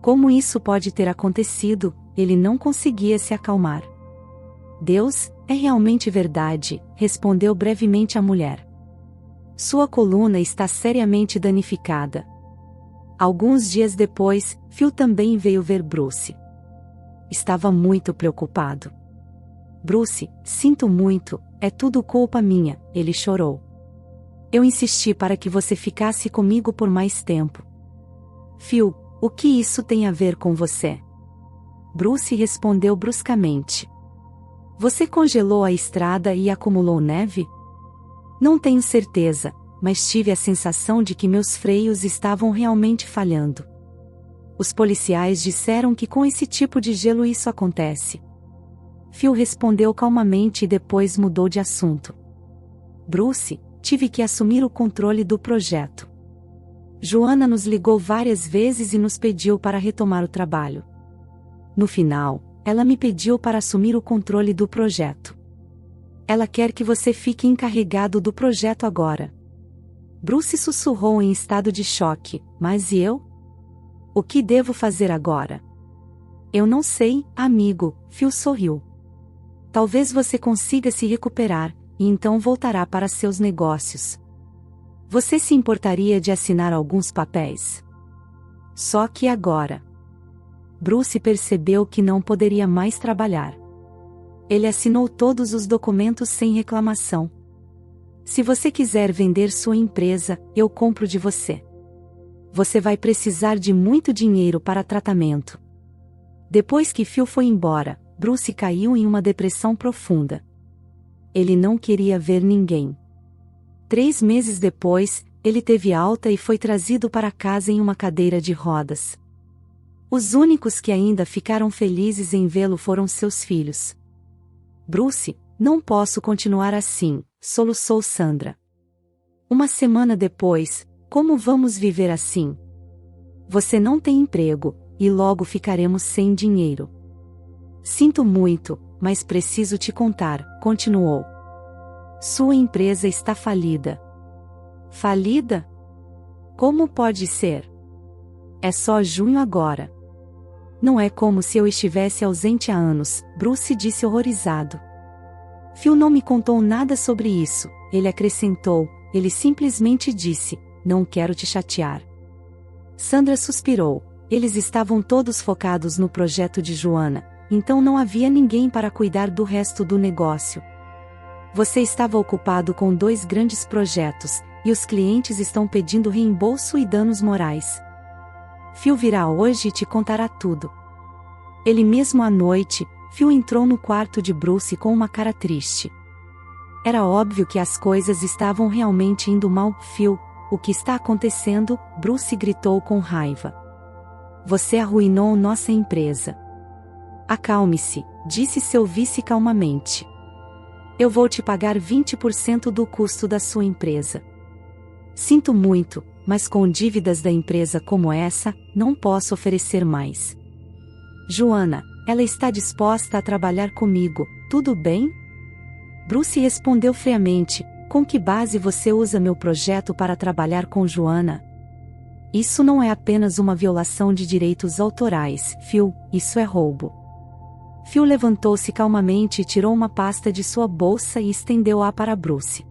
Como isso pode ter acontecido? Ele não conseguia se acalmar. Deus, é realmente verdade, respondeu brevemente a mulher. Sua coluna está seriamente danificada. Alguns dias depois, Phil também veio ver Bruce. Estava muito preocupado. Bruce, sinto muito, é tudo culpa minha, ele chorou. Eu insisti para que você ficasse comigo por mais tempo. Phil, o que isso tem a ver com você? Bruce respondeu bruscamente. Você congelou a estrada e acumulou neve? Não tenho certeza, mas tive a sensação de que meus freios estavam realmente falhando. Os policiais disseram que com esse tipo de gelo isso acontece. Phil respondeu calmamente e depois mudou de assunto. Bruce, tive que assumir o controle do projeto. Joanna nos ligou várias vezes e nos pediu para retomar o trabalho. No final, ela me pediu para assumir o controle do projeto. Ela quer que você fique encarregado do projeto agora. Bruce sussurrou em estado de choque, mas e eu? O que devo fazer agora? Eu não sei, amigo, Phil sorriu. Talvez você consiga se recuperar, e então voltará para seus negócios. Você se importaria de assinar alguns papéis? Só que agora. Bruce percebeu que não poderia mais trabalhar. Ele assinou todos os documentos sem reclamação. Se você quiser vender sua empresa, eu compro de você. Você vai precisar de muito dinheiro para tratamento. Depois que Phil foi embora, Bruce caiu em uma depressão profunda. Ele não queria ver ninguém. 3 meses depois, ele teve alta e foi trazido para casa em uma cadeira de rodas. Os únicos que ainda ficaram felizes em vê-lo foram seus filhos. Bruce, não posso continuar assim, soluçou Sandra. Uma semana depois, como vamos viver assim? Você não tem emprego, e logo ficaremos sem dinheiro. Sinto muito, mas preciso te contar, continuou. Sua empresa está falida. Falida? Como pode ser? É só junho agora. Não é como se eu estivesse ausente há anos, Bruce disse horrorizado. Phil não me contou nada sobre isso, ele acrescentou, ele simplesmente disse, não quero te chatear. Sandra suspirou, eles estavam todos focados no projeto de Joanna, então não havia ninguém para cuidar do resto do negócio. Você estava ocupado com 2 grandes projetos, e os clientes estão pedindo reembolso e danos morais. Phil virá hoje e te contará tudo. Ele mesmo à noite, Phil entrou no quarto de Bruce com uma cara triste. Era óbvio que as coisas estavam realmente indo mal. Phil, o que está acontecendo? Bruce gritou com raiva. Você arruinou nossa empresa. Acalme-se, disse seu vice calmamente. Eu vou te pagar 20% do custo da sua empresa. Sinto muito, mas com dívidas da empresa como essa, não posso oferecer mais. Joanna, ela está disposta a trabalhar comigo, tudo bem? Bruce respondeu friamente, com que base você usa meu projeto para trabalhar com Joanna? Isso não é apenas uma violação de direitos autorais, Phil, isso é roubo. Phil levantou-se calmamente e tirou uma pasta de sua bolsa e estendeu-a para Bruce.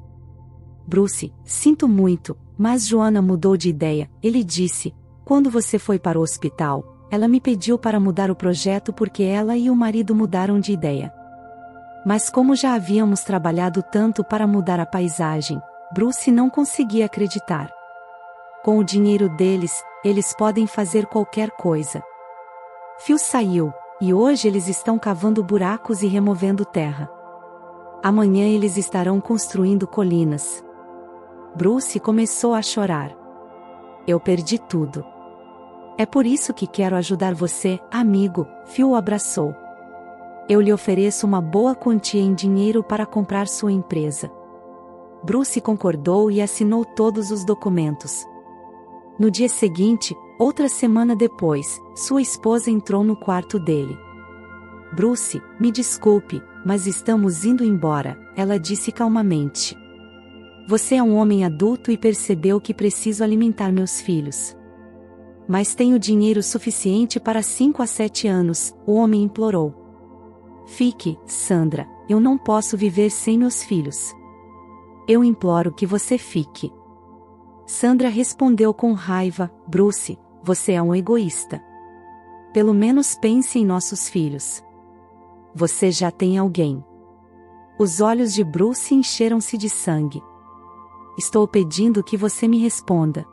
Bruce, sinto muito, mas Joanna mudou de ideia, ele disse, quando você foi para o hospital, ela me pediu para mudar o projeto porque ela e o marido mudaram de ideia. Mas como já havíamos trabalhado tanto para mudar a paisagem, Bruce não conseguia acreditar. Com o dinheiro deles, eles podem fazer qualquer coisa. Phil saiu, e hoje eles estão cavando buracos e removendo terra. Amanhã eles estarão construindo colinas. Bruce começou a chorar. Eu perdi tudo. É por isso que quero ajudar você, amigo, Phil o abraçou. Eu lhe ofereço uma boa quantia em dinheiro para comprar sua empresa. Bruce concordou e assinou todos os documentos. No dia seguinte, outra semana depois, sua esposa entrou no quarto dele. Bruce, me desculpe, mas estamos indo embora, ela disse calmamente. Você é um homem adulto e percebeu que preciso alimentar meus filhos. Mas tenho dinheiro suficiente para 5 a 7 anos, o homem implorou. Fique, Sandra, eu não posso viver sem meus filhos. Eu imploro que você fique. Sandra respondeu com raiva, Bruce, você é um egoísta. Pelo menos pense em nossos filhos. Você já tem alguém. Os olhos de Bruce encheram-se de sangue. Estou pedindo que você me responda.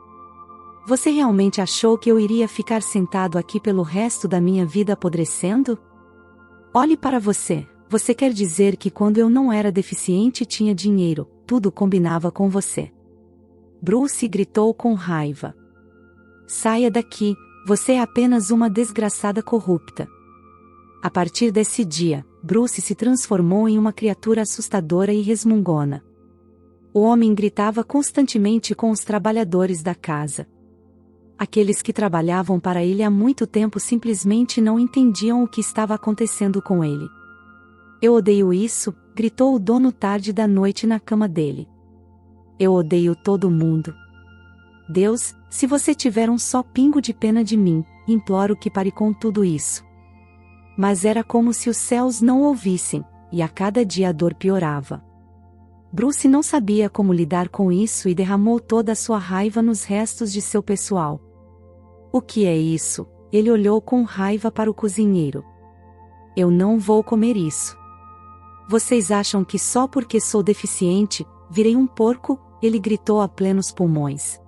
Você realmente achou que eu iria ficar sentado aqui pelo resto da minha vida apodrecendo? Olhe para você, você quer dizer que quando eu não era deficiente e tinha dinheiro, tudo combinava com você. Bruce gritou com raiva. Saia daqui, você é apenas uma desgraçada corrupta. A partir desse dia, Bruce se transformou em uma criatura assustadora e resmungona. O homem gritava constantemente com os trabalhadores da casa. Aqueles que trabalhavam para ele há muito tempo simplesmente não entendiam o que estava acontecendo com ele. Eu odeio isso, gritou o dono tarde da noite na cama dele. Eu odeio todo mundo. Deus, se você tiver um só pingo de pena de mim, imploro que pare com tudo isso. Mas era como se os céus não ouvissem, e a cada dia a dor piorava. Bruce não sabia como lidar com isso e derramou toda a sua raiva nos restos de seu pessoal. O que é isso? Ele olhou com raiva para o cozinheiro. Eu não vou comer isso. Vocês acham que só porque sou deficiente, virei um porco? Ele gritou a plenos pulmões.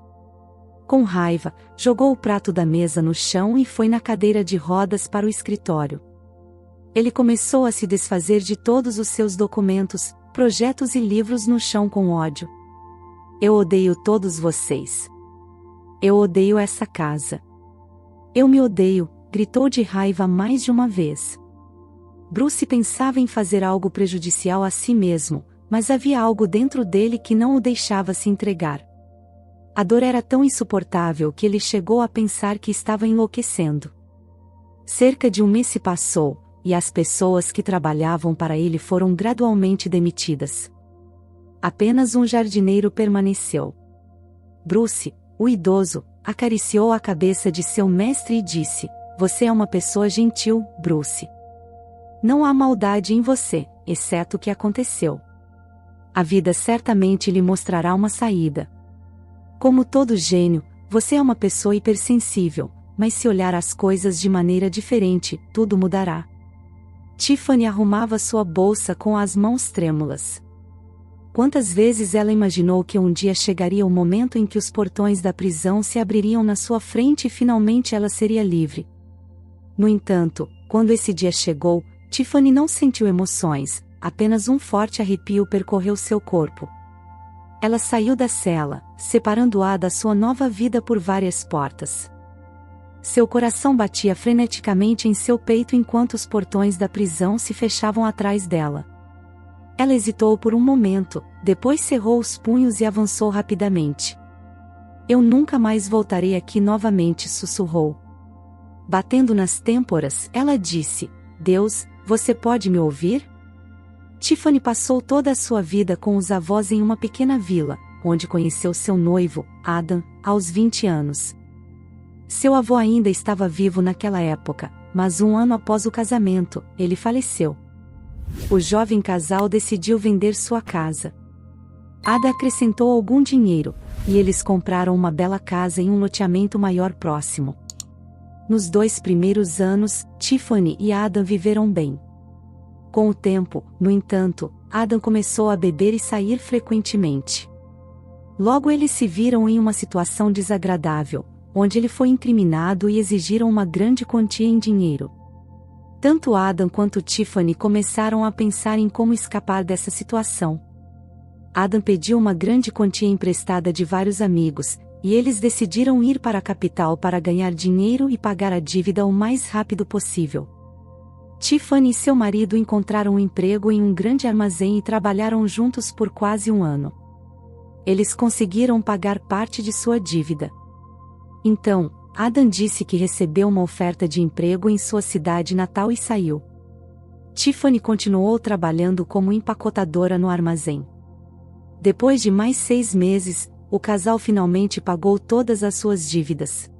Com raiva, jogou o prato da mesa no chão e foi na cadeira de rodas para o escritório. Ele começou a se desfazer de todos os seus documentos, projetos e livros no chão com ódio. Eu odeio todos vocês. Eu odeio essa casa. Eu me odeio, gritou de raiva mais de uma vez. Bruce pensava em fazer algo prejudicial a si mesmo, mas havia algo dentro dele que não o deixava se entregar. A dor era tão insuportável que ele chegou a pensar que estava enlouquecendo. Cerca de um mês se passou, e as pessoas que trabalhavam para ele foram gradualmente demitidas. Apenas um jardineiro permaneceu. Bruce, o idoso, acariciou a cabeça de seu mestre e disse: "Você é uma pessoa gentil, Bruce. Não há maldade em você, exceto o que aconteceu. A vida certamente lhe mostrará uma saída. Como todo gênio, você é uma pessoa hipersensível, mas se olhar as coisas de maneira diferente, tudo mudará." Tiffany arrumava sua bolsa com as mãos trêmulas. Quantas vezes ela imaginou que um dia chegaria o momento em que os portões da prisão se abririam na sua frente e finalmente ela seria livre. No entanto, quando esse dia chegou, Tiffany não sentiu emoções, apenas um forte arrepio percorreu seu corpo. Ela saiu da cela, separando-a da sua nova vida por várias portas. Seu coração batia freneticamente em seu peito enquanto os portões da prisão se fechavam atrás dela. Ela hesitou por um momento, depois cerrou os punhos e avançou rapidamente. "Eu nunca mais voltarei aqui novamente", sussurrou. Batendo nas têmporas, ela disse: "Deus, você pode me ouvir?" Tiffany passou toda a sua vida com os avós em uma pequena vila, onde conheceu seu noivo, Adam, aos 20 anos. Seu avô ainda estava vivo naquela época, mas um ano após o casamento, ele faleceu. O jovem casal decidiu vender sua casa. Ada acrescentou algum dinheiro, e eles compraram uma bela casa em um loteamento maior próximo. Nos 2 primeiros anos, Tiffany e Adam viveram bem. Com o tempo, no entanto, Adam começou a beber e sair frequentemente. Logo eles se viram em uma situação desagradável, onde ele foi incriminado e exigiram uma grande quantia em dinheiro. Tanto Adam quanto Tiffany começaram a pensar em como escapar dessa situação. Adam pediu uma grande quantia emprestada de vários amigos, e eles decidiram ir para a capital para ganhar dinheiro e pagar a dívida o mais rápido possível. Tiffany e seu marido encontraram um emprego em um grande armazém e trabalharam juntos por quase um ano. Eles conseguiram pagar parte de sua dívida. Então, Adam disse que recebeu uma oferta de emprego em sua cidade natal e saiu. Tiffany continuou trabalhando como empacotadora no armazém. Depois de mais 6 meses, o casal finalmente pagou todas as suas dívidas.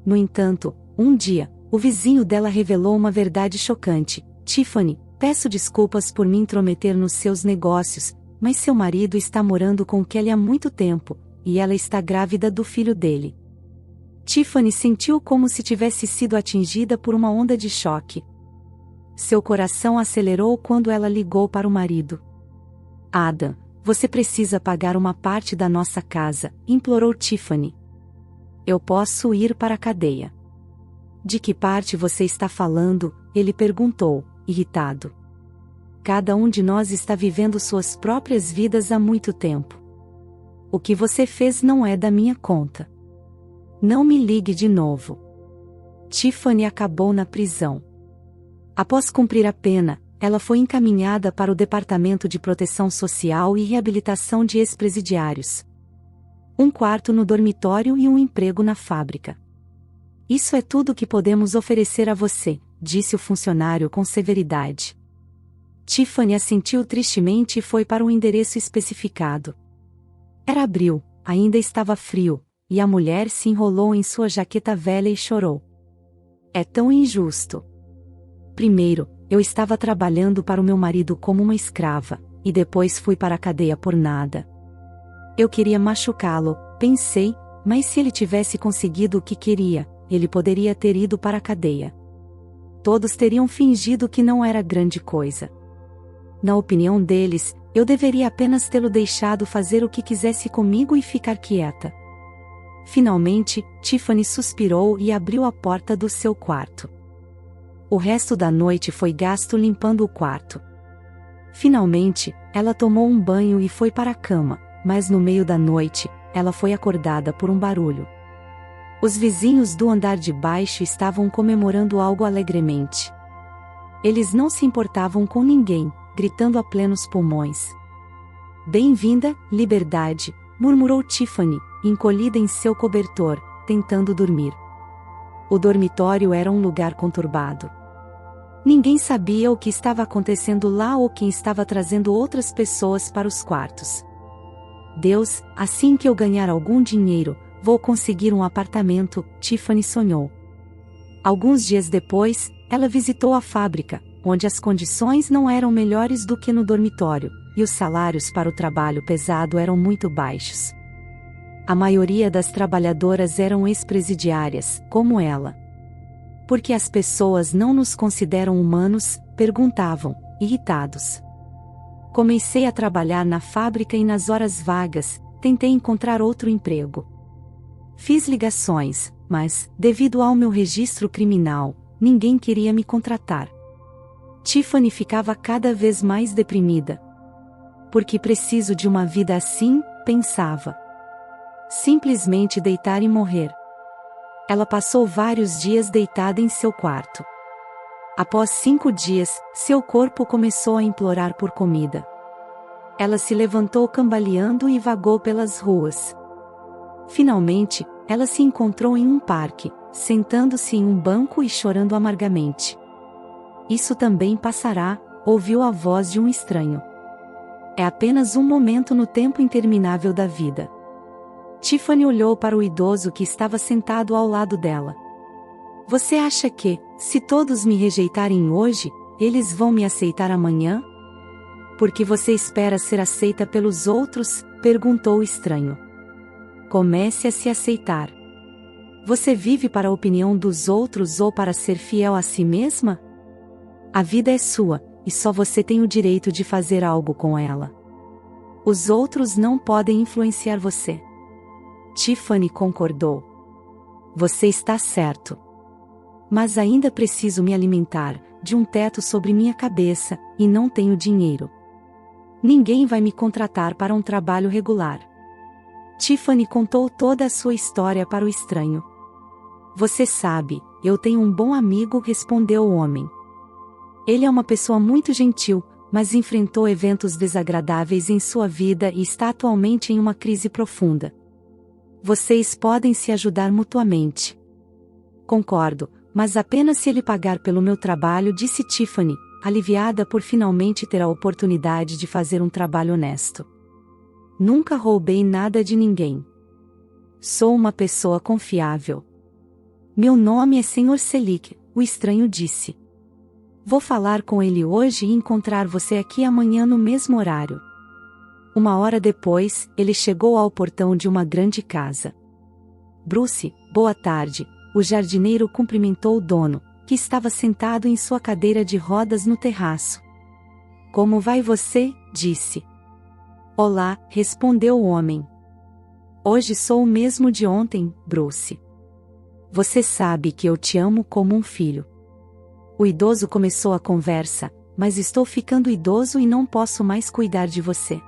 No entanto, um dia, o vizinho dela revelou uma verdade chocante: "Tiffany, peço desculpas por me intrometer nos seus negócios, mas seu marido está morando com Kelly há muito tempo, e ela está grávida do filho dele." Tiffany sentiu como se tivesse sido atingida por uma onda de choque. Seu coração acelerou quando ela ligou para o marido. "Adam, você precisa pagar uma parte da nossa casa", implorou Tiffany. "Eu posso ir para a cadeia." "De que parte você está falando?" ele perguntou, irritado. "Cada um de nós está vivendo suas próprias vidas há muito tempo. O que você fez não é da minha conta. Não me ligue de novo." Tiffany acabou na prisão. Após cumprir a pena, ela foi encaminhada para o Departamento de Proteção Social e Reabilitação de Ex-Presidiários. Um quarto no dormitório e um emprego na fábrica. Isso é tudo que podemos oferecer a você, disse o funcionário com severidade. Tiffany assentiu tristemente e foi para o endereço especificado. Era abril, ainda estava frio, e a mulher se enrolou em sua jaqueta velha e chorou. É tão injusto. Primeiro, eu estava trabalhando para o meu marido como uma escrava, e depois fui para a cadeia por nada. Eu queria machucá-lo, pensei, mas se ele tivesse conseguido o que queria, ele poderia ter ido para a cadeia. Todos teriam fingido que não era grande coisa. Na opinião deles, eu deveria apenas tê-lo deixado fazer o que quisesse comigo e ficar quieta. Finalmente, Tiffany suspirou e abriu a porta do seu quarto. O resto da noite foi gasto limpando o quarto. Finalmente, ela tomou um banho e foi para a cama, mas no meio da noite, ela foi acordada por um barulho. Os vizinhos do andar de baixo estavam comemorando algo alegremente. Eles não se importavam com ninguém, gritando a plenos pulmões. Bem-vinda, liberdade, murmurou Tiffany, encolhida em seu cobertor, tentando dormir. O dormitório era um lugar conturbado. Ninguém sabia o que estava acontecendo lá ou quem estava trazendo outras pessoas para os quartos. Deus, assim que eu ganhar algum dinheiro, vou conseguir um apartamento, Tiffany sonhou. Alguns dias depois, ela visitou a fábrica, onde as condições não eram melhores do que no dormitório, e os salários para o trabalho pesado eram muito baixos. A maioria das trabalhadoras eram ex-presidiárias, como ela. Por que as pessoas não nos consideram humanos? Perguntavam, irritados. Comecei a trabalhar na fábrica e nas horas vagas, tentei encontrar outro emprego. Fiz ligações, mas, devido ao meu registro criminal, ninguém queria me contratar. Tiffany ficava cada vez mais deprimida. Por que preciso de uma vida assim? Pensava. Simplesmente deitar e morrer. Ela passou vários dias deitada em seu quarto. Após 5 dias, seu corpo começou a implorar por comida. Ela se levantou cambaleando e vagou pelas ruas. Finalmente, ela se encontrou em um parque, sentando-se em um banco e chorando amargamente. Isso também passará, ouviu a voz de um estranho. É apenas um momento no tempo interminável da vida. Tiffany olhou para o idoso que estava sentado ao lado dela. Você acha que, se todos me rejeitarem hoje, eles vão me aceitar amanhã? Por que você espera ser aceita pelos outros? Perguntou o estranho. Comece a se aceitar. Você vive para a opinião dos outros ou para ser fiel a si mesma? A vida é sua, e só você tem o direito de fazer algo com ela. Os outros não podem influenciar você. Tiffany concordou. Você está certo. Mas ainda preciso me alimentar, de um teto sobre minha cabeça, e não tenho dinheiro. Ninguém vai me contratar para um trabalho regular. Tiffany contou toda a sua história para o estranho. Você sabe, eu tenho um bom amigo, respondeu o homem. Ele é uma pessoa muito gentil, mas enfrentou eventos desagradáveis em sua vida e está atualmente em uma crise profunda. Vocês podem se ajudar mutuamente. Concordo, mas apenas se ele pagar pelo meu trabalho, disse Tiffany, aliviada por finalmente ter a oportunidade de fazer um trabalho honesto. Nunca roubei nada de ninguém. Sou uma pessoa confiável. Meu nome é Sr. Selick, o estranho disse. Vou falar com ele hoje e encontrar você aqui amanhã no mesmo horário. 1 hora depois, ele chegou ao portão de uma grande casa. Bruce, boa tarde, o jardineiro cumprimentou o dono, que estava sentado em sua cadeira de rodas no terraço. Como vai você? Disse. Olá, respondeu o homem. Hoje sou o mesmo de ontem, Bruce. Você sabe que eu te amo como um filho. O idoso começou a conversa, mas estou ficando idoso e não posso mais cuidar de você.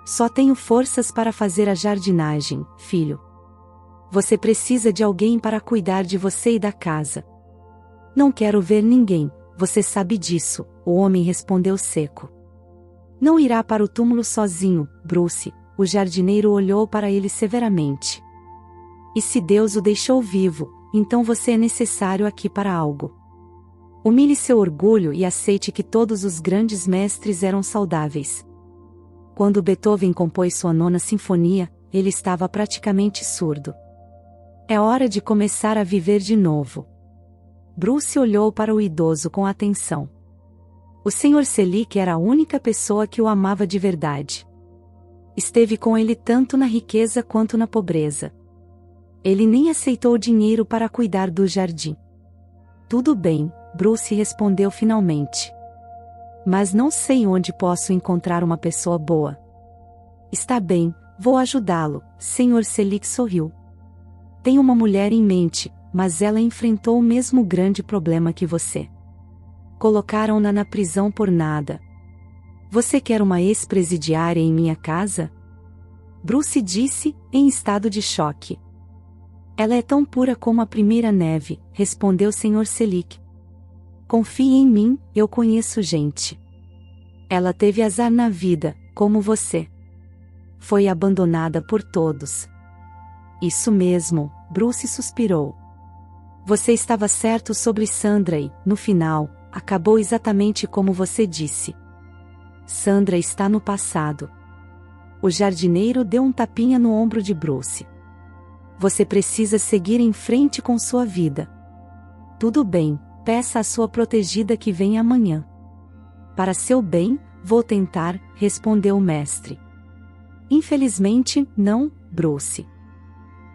Só tenho forças para fazer a jardinagem, filho. Você precisa de alguém para cuidar de você e da casa. Não quero ver ninguém, você sabe disso, o homem respondeu seco. Não irá para o túmulo sozinho, Bruce, o jardineiro olhou para ele severamente. E se Deus o deixou vivo, então você é necessário aqui para algo. Humilhe seu orgulho e aceite que todos os grandes mestres eram saudáveis. Quando Beethoven compôs sua 9ª sinfonia, ele estava praticamente surdo. É hora de começar a viver de novo. Bruce olhou para o idoso com atenção. O Sr. Selick era a única pessoa que o amava de verdade. Esteve com ele tanto na riqueza quanto na pobreza. Ele nem aceitou dinheiro para cuidar do jardim. Tudo bem, Bruce respondeu finalmente. Mas não sei onde posso encontrar uma pessoa boa. Está bem, vou ajudá-lo, Sr. Selick sorriu. Tenho uma mulher em mente, mas ela enfrentou o mesmo grande problema que você. Colocaram-na na prisão por nada. Você quer uma ex-presidiária em minha casa? Bruce disse, em estado de choque. Ela é tão pura como a primeira neve, respondeu Sr. Selick. Confie em mim, eu conheço gente. Ela teve azar na vida, como você. Foi abandonada por todos. Isso mesmo, Bruce suspirou. Você estava certo sobre Sandra e, no final, acabou exatamente como você disse. Sandra está no passado. O jardineiro deu um tapinha no ombro de Bruce. Você precisa seguir em frente com sua vida. Tudo bem, peça à sua protegida que venha amanhã. Para seu bem, vou tentar, respondeu o mestre. Infelizmente, não, Bruce.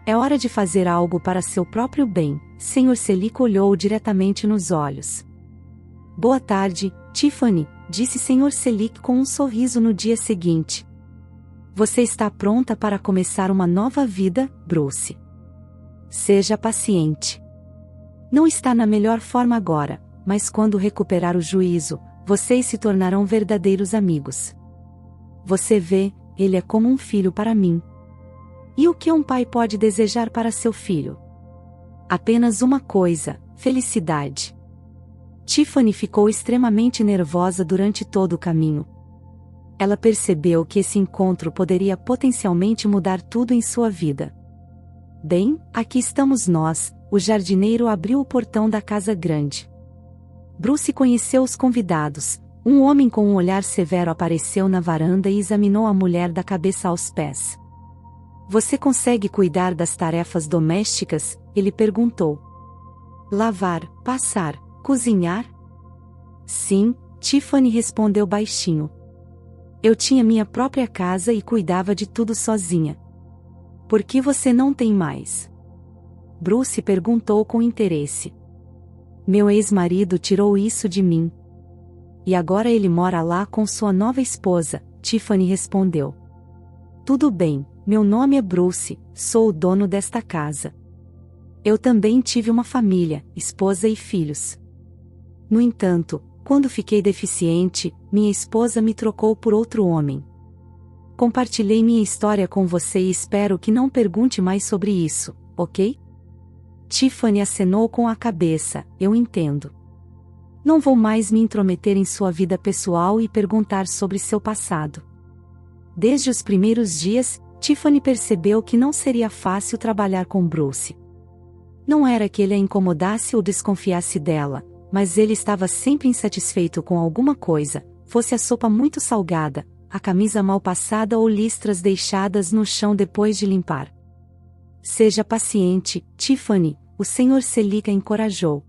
É hora de fazer algo para seu próprio bem, Sr. Selick olhou diretamente nos olhos. Boa tarde, Tiffany, disse Sr. Selick com um sorriso no dia seguinte. Você está pronta para começar uma nova vida, Bruce. Seja paciente. Não está na melhor forma agora, mas quando recuperar o juízo, vocês se tornarão verdadeiros amigos. Você vê, ele é como um filho para mim. E o que um pai pode desejar para seu filho? Apenas uma coisa, felicidade. Tiffany ficou extremamente nervosa durante todo o caminho. Ela percebeu que esse encontro poderia potencialmente mudar tudo em sua vida. Bem, aqui estamos nós, o jardineiro abriu o portão da casa grande. Bruce conheceu os convidados. Um homem com um olhar severo apareceu na varanda e examinou a mulher da cabeça aos pés. Você consegue cuidar das tarefas domésticas? Ele perguntou. Lavar, passar, cozinhar? Sim, Tiffany respondeu baixinho. Eu tinha minha própria casa e cuidava de tudo sozinha. Por que você não tem mais? Bruce perguntou com interesse. Meu ex-marido tirou isso de mim. E agora ele mora lá com sua nova esposa, Tiffany respondeu. Tudo bem, meu nome é Bruce, sou o dono desta casa. Eu também tive uma família, esposa e filhos. No entanto, quando fiquei deficiente, minha esposa me trocou por outro homem. Compartilhei minha história com você e espero que não pergunte mais sobre isso, ok? Tiffany acenou com a cabeça, eu entendo. Não vou mais me intrometer em sua vida pessoal e perguntar sobre seu passado. Desde os primeiros dias, Tiffany percebeu que não seria fácil trabalhar com Bruce. Não era que ele a incomodasse ou desconfiasse dela, mas ele estava sempre insatisfeito com alguma coisa, fosse a sopa muito salgada, a camisa mal passada ou listras deixadas no chão depois de limpar. Seja paciente, Tiffany, o Sr. Selick a encorajou.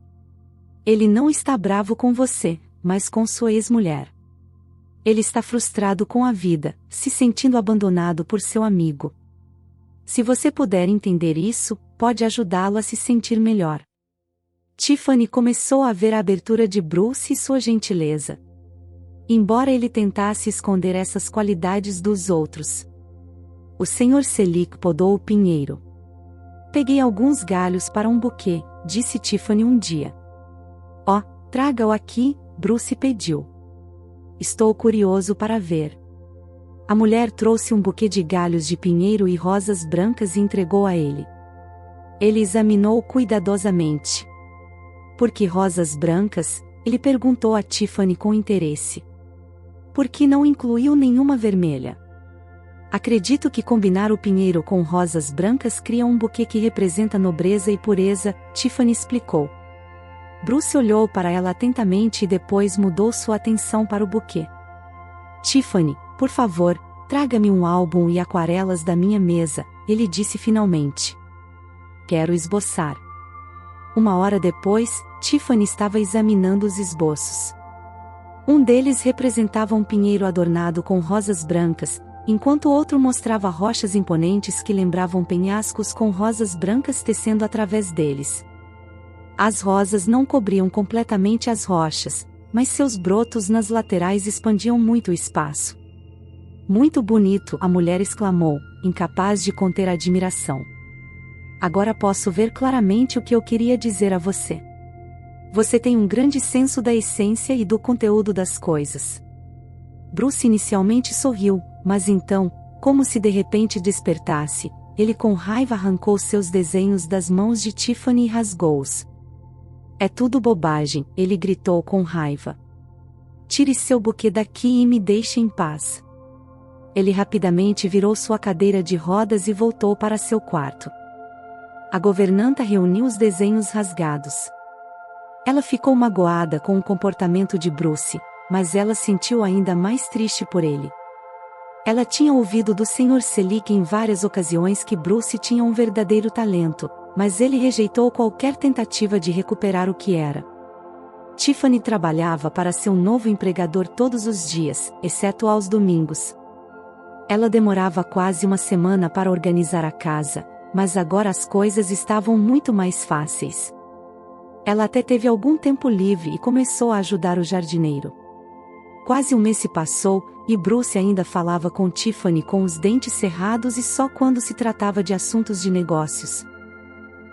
Ele não está bravo com você, mas com sua ex-mulher. Ele está frustrado com a vida, se sentindo abandonado por seu amigo. Se você puder entender isso, pode ajudá-lo a se sentir melhor. Tiffany começou a ver a abertura de Bruce e sua gentileza. Embora ele tentasse esconder essas qualidades dos outros. O Sr. Selick podou o pinheiro. Peguei alguns galhos para um buquê, disse Tiffany um dia. Oh, traga-o aqui, Bruce pediu. Estou curioso para ver. A mulher trouxe um buquê de galhos de pinheiro e rosas brancas e entregou a ele. Ele examinou cuidadosamente. Por que rosas brancas? ele perguntou a Tiffany com interesse. Por que não incluiu nenhuma vermelha? Acredito que combinar o pinheiro com rosas brancas cria um buquê que representa nobreza e pureza, Tiffany explicou. Bruce olhou para ela atentamente e depois mudou sua atenção para o buquê. Tiffany, por favor, traga-me um álbum e aquarelas da minha mesa, ele disse finalmente. Quero esboçar. Uma hora depois, Tiffany estava examinando os esboços. Um deles representava um pinheiro adornado com rosas brancas, enquanto o outro mostrava rochas imponentes que lembravam penhascos com rosas brancas tecendo através deles. As rosas não cobriam completamente as rochas, mas seus brotos nas laterais expandiam muito o espaço. Muito bonito, a mulher exclamou, incapaz de conter a admiração. Agora posso ver claramente o que eu queria dizer a você. Você tem um grande senso da essência e do conteúdo das coisas. Bruce inicialmente sorriu, mas então, como se de repente despertasse, ele com raiva arrancou seus desenhos das mãos de Tiffany e rasgou-os. É tudo bobagem, ele gritou com raiva. Tire seu buquê daqui e me deixe em paz. Ele rapidamente virou sua cadeira de rodas e voltou para seu quarto. A governanta reuniu os desenhos rasgados. Ela ficou magoada com o comportamento de Bruce, mas ela sentiu ainda mais triste por ele. Ela tinha ouvido do Sr. Selick em várias ocasiões que Bruce tinha um verdadeiro talento, mas ele rejeitou qualquer tentativa de recuperar o que era. Tiffany trabalhava para seu novo empregador todos os dias, exceto aos domingos. Ela demorava quase uma semana para organizar a casa, mas agora as coisas estavam muito mais fáceis. Ela até teve algum tempo livre e começou a ajudar o jardineiro. Quase um mês se passou, e Bruce ainda falava com Tiffany com os dentes cerrados e só quando se tratava de assuntos de negócios.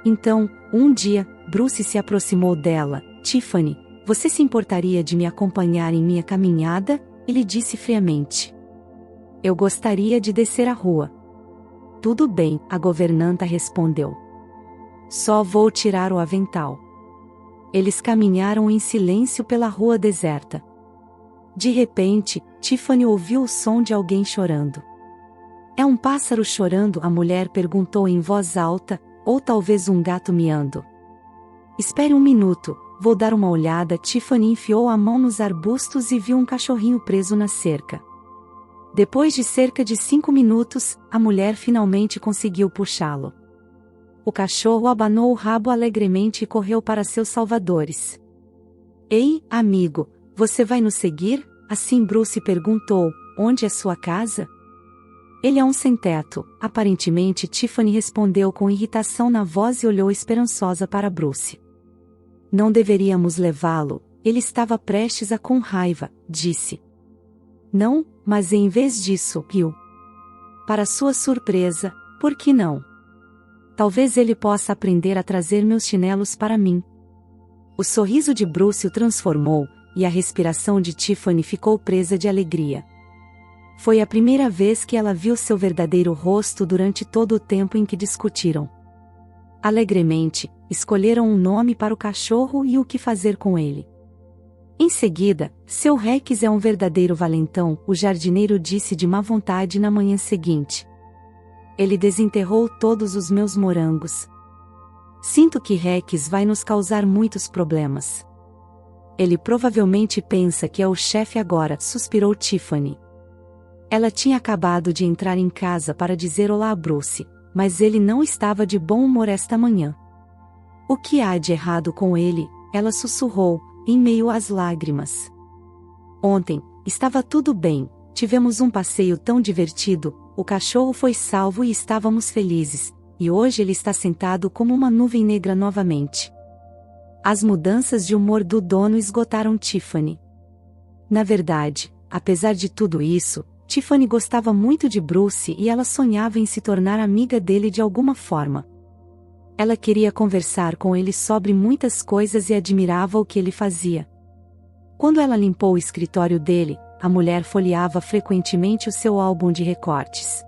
Então, um dia, Bruce se aproximou dela. Tiffany, você se importaria de me acompanhar em minha caminhada? Ele disse friamente. Eu gostaria de descer a rua. Tudo bem, a governanta respondeu. Só vou tirar o avental. Eles caminharam em silêncio pela rua deserta. De repente, Tiffany ouviu o som de alguém chorando. É um pássaro chorando? A mulher perguntou em voz alta, ou talvez um gato miando. Espere um minuto, vou dar uma olhada. Tiffany enfiou a mão nos arbustos e viu um cachorrinho preso na cerca. Depois de cerca de 5 minutos, a mulher finalmente conseguiu puxá-lo. O cachorro abanou o rabo alegremente e correu para seus salvadores. Ei, amigo, você vai nos seguir? Assim Bruce perguntou, onde é sua casa? Ele é um sem-teto, aparentemente Tiffany respondeu com irritação na voz e olhou esperançosa para Bruce. Não deveríamos levá-lo, ele estava prestes a com raiva, disse. Não, mas em vez disso, riu. Para sua surpresa, por que não? Talvez ele possa aprender a trazer meus chinelos para mim. O sorriso de Bruce o transformou, e a respiração de Tiffany ficou presa de alegria. Foi a primeira vez que ela viu seu verdadeiro rosto durante todo o tempo em que discutiram. Alegremente, escolheram um nome para o cachorro e o que fazer com ele. Em seguida, seu Rex é um verdadeiro valentão, o jardineiro disse de má vontade na manhã seguinte. Ele desenterrou todos os meus morangos. Sinto que Rex vai nos causar muitos problemas. Ele provavelmente pensa que é o chefe agora, suspirou Tiffany. Ela tinha acabado de entrar em casa para dizer olá a Bruce, mas ele não estava de bom humor esta manhã. O que há de errado com ele? Ela sussurrou, em meio às lágrimas. Ontem, estava tudo bem, tivemos um passeio tão divertido, o cachorro foi salvo e estávamos felizes, e hoje ele está sentado como uma nuvem negra novamente. As mudanças de humor do dono esgotaram Tiffany. Na verdade, apesar de tudo isso, Tiffany gostava muito de Bruce e ela sonhava em se tornar amiga dele de alguma forma. Ela queria conversar com ele sobre muitas coisas e admirava o que ele fazia. Quando ela limpou o escritório dele, a mulher folheava frequentemente o seu álbum de recortes.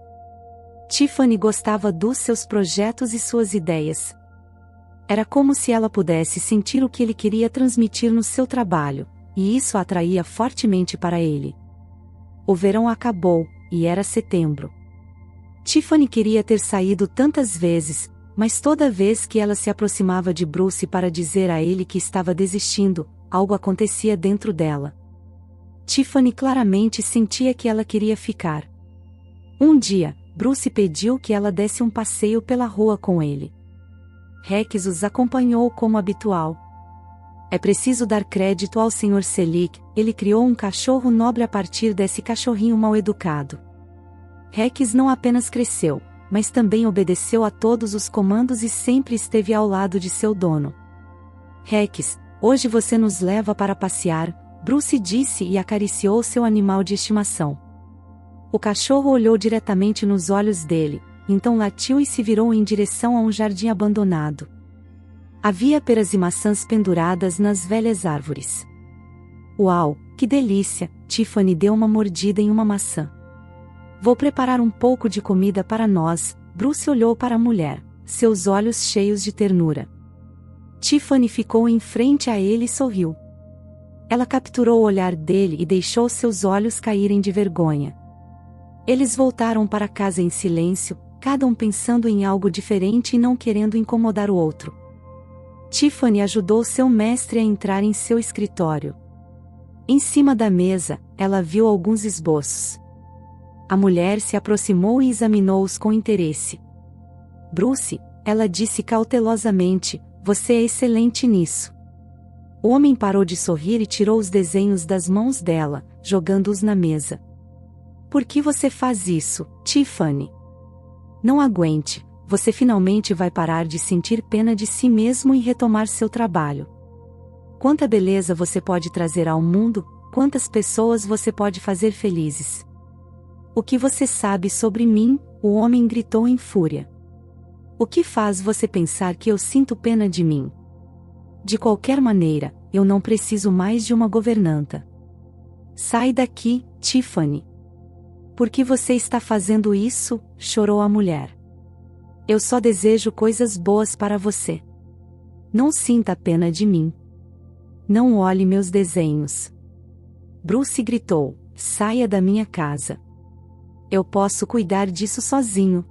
Tiffany gostava dos seus projetos e suas ideias. Era como se ela pudesse sentir o que ele queria transmitir no seu trabalho, e isso a atraía fortemente para ele. O verão acabou, e era setembro. Tiffany queria ter saído tantas vezes, mas toda vez que ela se aproximava de Bruce para dizer a ele que estava desistindo, algo acontecia dentro dela. Tiffany claramente sentia que ela queria ficar. Um dia, Bruce pediu que ela desse um passeio pela rua com ele. Rex os acompanhou como habitual. É preciso dar crédito ao Sr. Selig, ele criou um cachorro nobre a partir desse cachorrinho mal educado. Rex não apenas cresceu, mas também obedeceu a todos os comandos e sempre esteve ao lado de seu dono. Rex, hoje você nos leva para passear, Bruce disse e acariciou seu animal de estimação. O cachorro olhou diretamente nos olhos dele, então latiu e se virou em direção a um jardim abandonado. Havia peras e maçãs penduradas nas velhas árvores. Uau, que delícia! Tiffany deu uma mordida em uma maçã. Vou preparar um pouco de comida para nós, Bruce olhou para a mulher, seus olhos cheios de ternura. Tiffany ficou em frente a ele e sorriu. Ela capturou o olhar dele e deixou seus olhos caírem de vergonha. Eles voltaram para casa em silêncio, cada um pensando em algo diferente e não querendo incomodar o outro. Tiffany ajudou seu mestre a entrar em seu escritório. Em cima da mesa, ela viu alguns esboços. A mulher se aproximou e examinou-os com interesse. Bruce, ela disse cautelosamente, você é excelente nisso. O homem parou de sorrir e tirou os desenhos das mãos dela, jogando-os na mesa. Por que você faz isso, Tiffany? Não aguente, você finalmente vai parar de sentir pena de si mesmo e retomar seu trabalho. Quanta beleza você pode trazer ao mundo, quantas pessoas você pode fazer felizes. O que você sabe sobre mim? O homem gritou em fúria. O que faz você pensar que eu sinto pena de mim? De qualquer maneira, eu não preciso mais de uma governanta. Sai daqui, Tiffany. Por que você está fazendo isso? Chorou a mulher. Eu só desejo coisas boas para você. Não sinta pena de mim. Não olhe meus desenhos. Bruce gritou, saia da minha casa. Eu posso cuidar disso sozinho.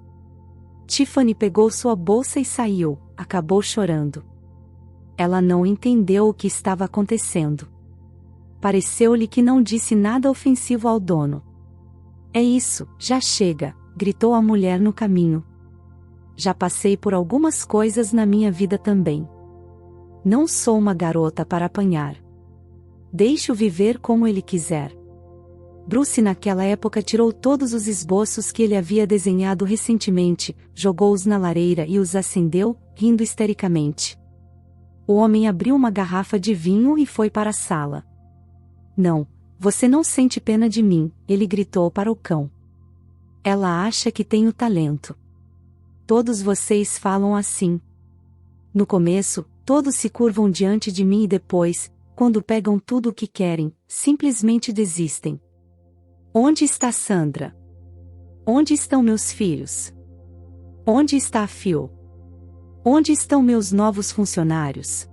Tiffany pegou sua bolsa e saiu, acabou chorando. Ela não entendeu o que estava acontecendo. Pareceu-lhe que não disse nada ofensivo ao dono. É isso, já chega, gritou a mulher no caminho. Já passei por algumas coisas na minha vida também. Não sou uma garota para apanhar. Deixe-o viver como ele quiser. Bruce naquela época tirou todos os esboços que ele havia desenhado recentemente, jogou-os na lareira e os acendeu, rindo histericamente. O homem abriu uma garrafa de vinho e foi para a sala. Não, você não sente pena de mim, ele gritou para o cão. Ela acha que tenho talento. Todos vocês falam assim. No começo, todos se curvam diante de mim e depois, quando pegam tudo o que querem, simplesmente desistem. Onde está Sandra? Onde estão meus filhos? Onde está a Phil? Onde estão meus novos funcionários?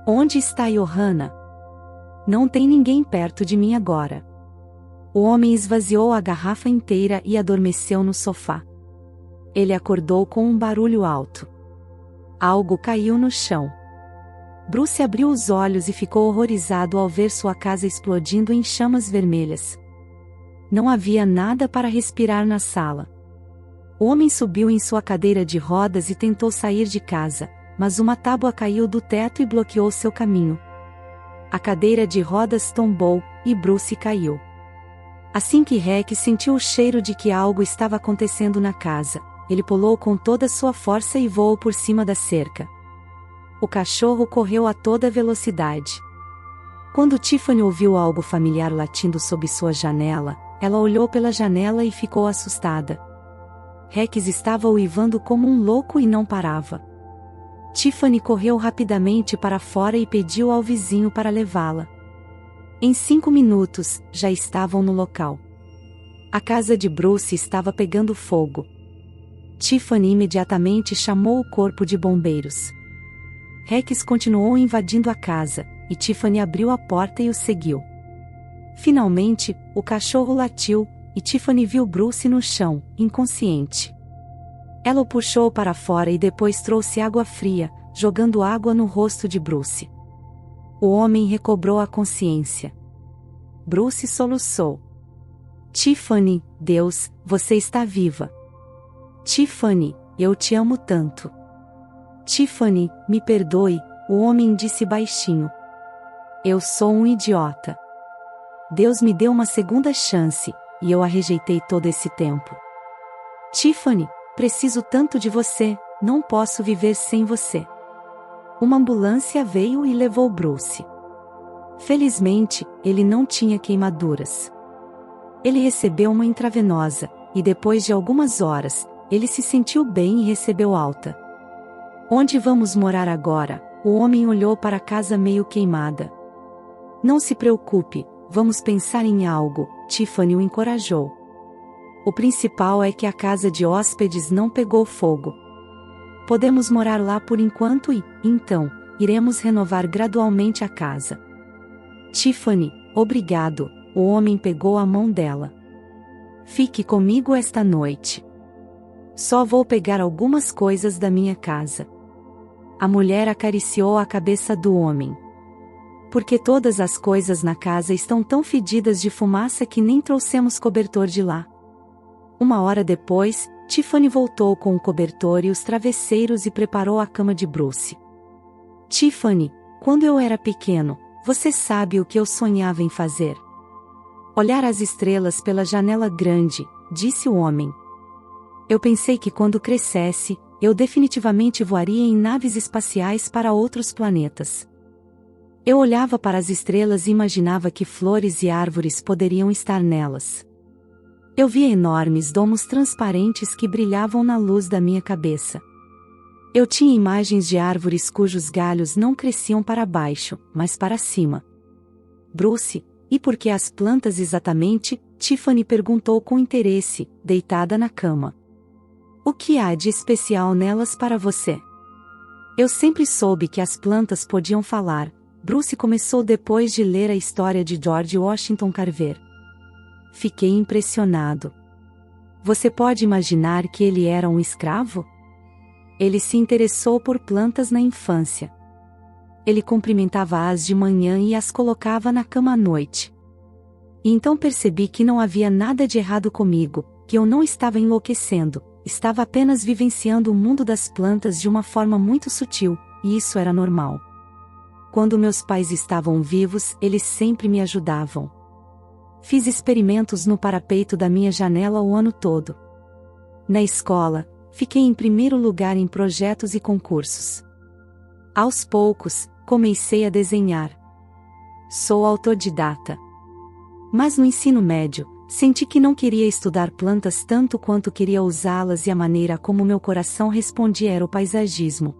Onde está Johanna? Não tem ninguém perto de mim agora. O homem esvaziou a garrafa inteira e adormeceu no sofá. Ele acordou com um barulho alto. Algo caiu no chão. Bruce abriu os olhos e ficou horrorizado ao ver sua casa explodindo em chamas vermelhas. Não havia nada para respirar na sala. O homem subiu em sua cadeira de rodas e tentou sair de casa, mas uma tábua caiu do teto e bloqueou seu caminho. A cadeira de rodas tombou, e Bruce caiu. Assim que Rex sentiu o cheiro de que algo estava acontecendo na casa, ele pulou com toda sua força e voou por cima da cerca. O cachorro correu a toda velocidade. Quando Tiffany ouviu algo familiar latindo sob sua janela, ela olhou pela janela e ficou assustada. Rex estava uivando como um louco e não parava. Tiffany correu rapidamente para fora e pediu ao vizinho para levá-la. Em 5 minutos, já estavam no local. A casa de Bruce estava pegando fogo. Tiffany imediatamente chamou o corpo de bombeiros. Rex continuou invadindo a casa, e Tiffany abriu a porta e o seguiu. Finalmente, o cachorro latiu, e Tiffany viu Bruce no chão, inconsciente. Ela o puxou para fora e depois trouxe água fria, jogando água no rosto de Bruce. O homem recobrou a consciência. Bruce soluçou. Tiffany, Deus, você está viva. Tiffany, eu te amo tanto. Tiffany, me perdoe, o homem disse baixinho. Eu sou um idiota. Deus me deu uma segunda chance, e eu a rejeitei todo esse tempo. Tiffany, preciso tanto de você, não posso viver sem você. Uma ambulância veio e levou Bruce. Felizmente, ele não tinha queimaduras. Ele recebeu uma intravenosa, e depois de algumas horas, ele se sentiu bem e recebeu alta. Onde vamos morar agora? O homem olhou para a casa meio queimada. Não se preocupe, vamos pensar em algo, Tiffany o encorajou. O principal é que a casa de hóspedes não pegou fogo. Podemos morar lá por enquanto e, então, iremos renovar gradualmente a casa. Tiffany, obrigado, o homem pegou a mão dela. Fique comigo esta noite. Só vou pegar algumas coisas da minha casa. A mulher acariciou a cabeça do homem. Porque todas as coisas na casa estão tão fedidas de fumaça que nem trouxemos cobertor de lá. Uma hora depois, Tiffany voltou com o cobertor e os travesseiros e preparou a cama de Bruce. Tiffany, quando eu era pequeno, você sabe o que eu sonhava em fazer? Olhar as estrelas pela janela grande, disse o homem. Eu pensei que quando crescesse, eu definitivamente voaria em naves espaciais para outros planetas. Eu olhava para as estrelas e imaginava que flores e árvores poderiam estar nelas. Eu via enormes domos transparentes que brilhavam na luz da minha cabeça. Eu tinha imagens de árvores cujos galhos não cresciam para baixo, mas para cima. Bruce, e por que as plantas exatamente? Tiffany perguntou com interesse, deitada na cama. O que há de especial nelas para você? Eu sempre soube que as plantas podiam falar. Bruce começou depois de ler a história de George Washington Carver. Fiquei impressionado. Você pode imaginar que ele era um escravo? Ele se interessou por plantas na infância. Ele cumprimentava-as de manhã e as colocava na cama à noite. E então percebi que não havia nada de errado comigo, que eu não estava enlouquecendo, estava apenas vivenciando o mundo das plantas de uma forma muito sutil, e isso era normal. Quando meus pais estavam vivos, eles sempre me ajudavam. Fiz experimentos no parapeito da minha janela o ano todo. Na escola, fiquei em primeiro lugar em projetos e concursos. Aos poucos, comecei a desenhar. Sou autodidata. Mas no ensino médio, senti que não queria estudar plantas tanto quanto queria usá-las e a maneira como meu coração respondia era o paisagismo.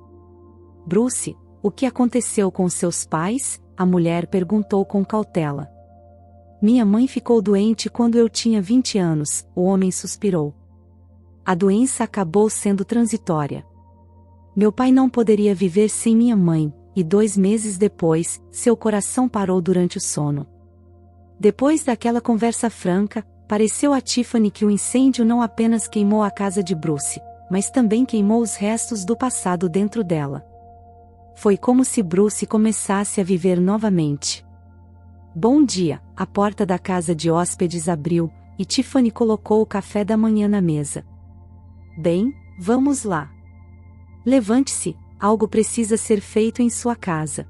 Bruce, o que aconteceu com seus pais? A mulher perguntou com cautela. Minha mãe ficou doente quando eu tinha 20 anos, o homem suspirou. A doença acabou sendo transitória. Meu pai não poderia viver sem minha mãe, e 2 meses depois, seu coração parou durante o sono. Depois daquela conversa franca, pareceu a Tiffany que o incêndio não apenas queimou a casa de Bruce, mas também queimou os restos do passado dentro dela. Foi como se Bruce começasse a viver novamente. Bom dia, a porta da casa de hóspedes abriu, e Tiffany colocou o café da manhã na mesa. Bem, vamos lá. Levante-se, algo precisa ser feito em sua casa.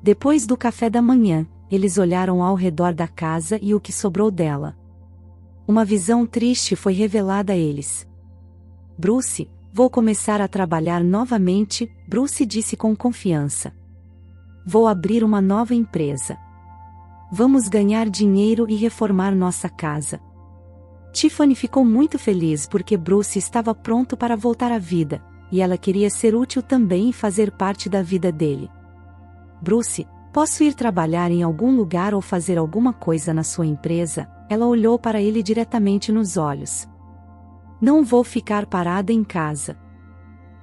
Depois do café da manhã, eles olharam ao redor da casa e o que sobrou dela. Uma visão triste foi revelada a eles. Bruce, vou começar a trabalhar novamente, Bruce disse com confiança. Vou abrir uma nova empresa. Vamos ganhar dinheiro e reformar nossa casa. Tiffany ficou muito feliz porque Bruce estava pronto para voltar à vida, e ela queria ser útil também e fazer parte da vida dele. Bruce, posso ir trabalhar em algum lugar ou fazer alguma coisa na sua empresa? Ela olhou para ele diretamente nos olhos. Não vou ficar parada em casa.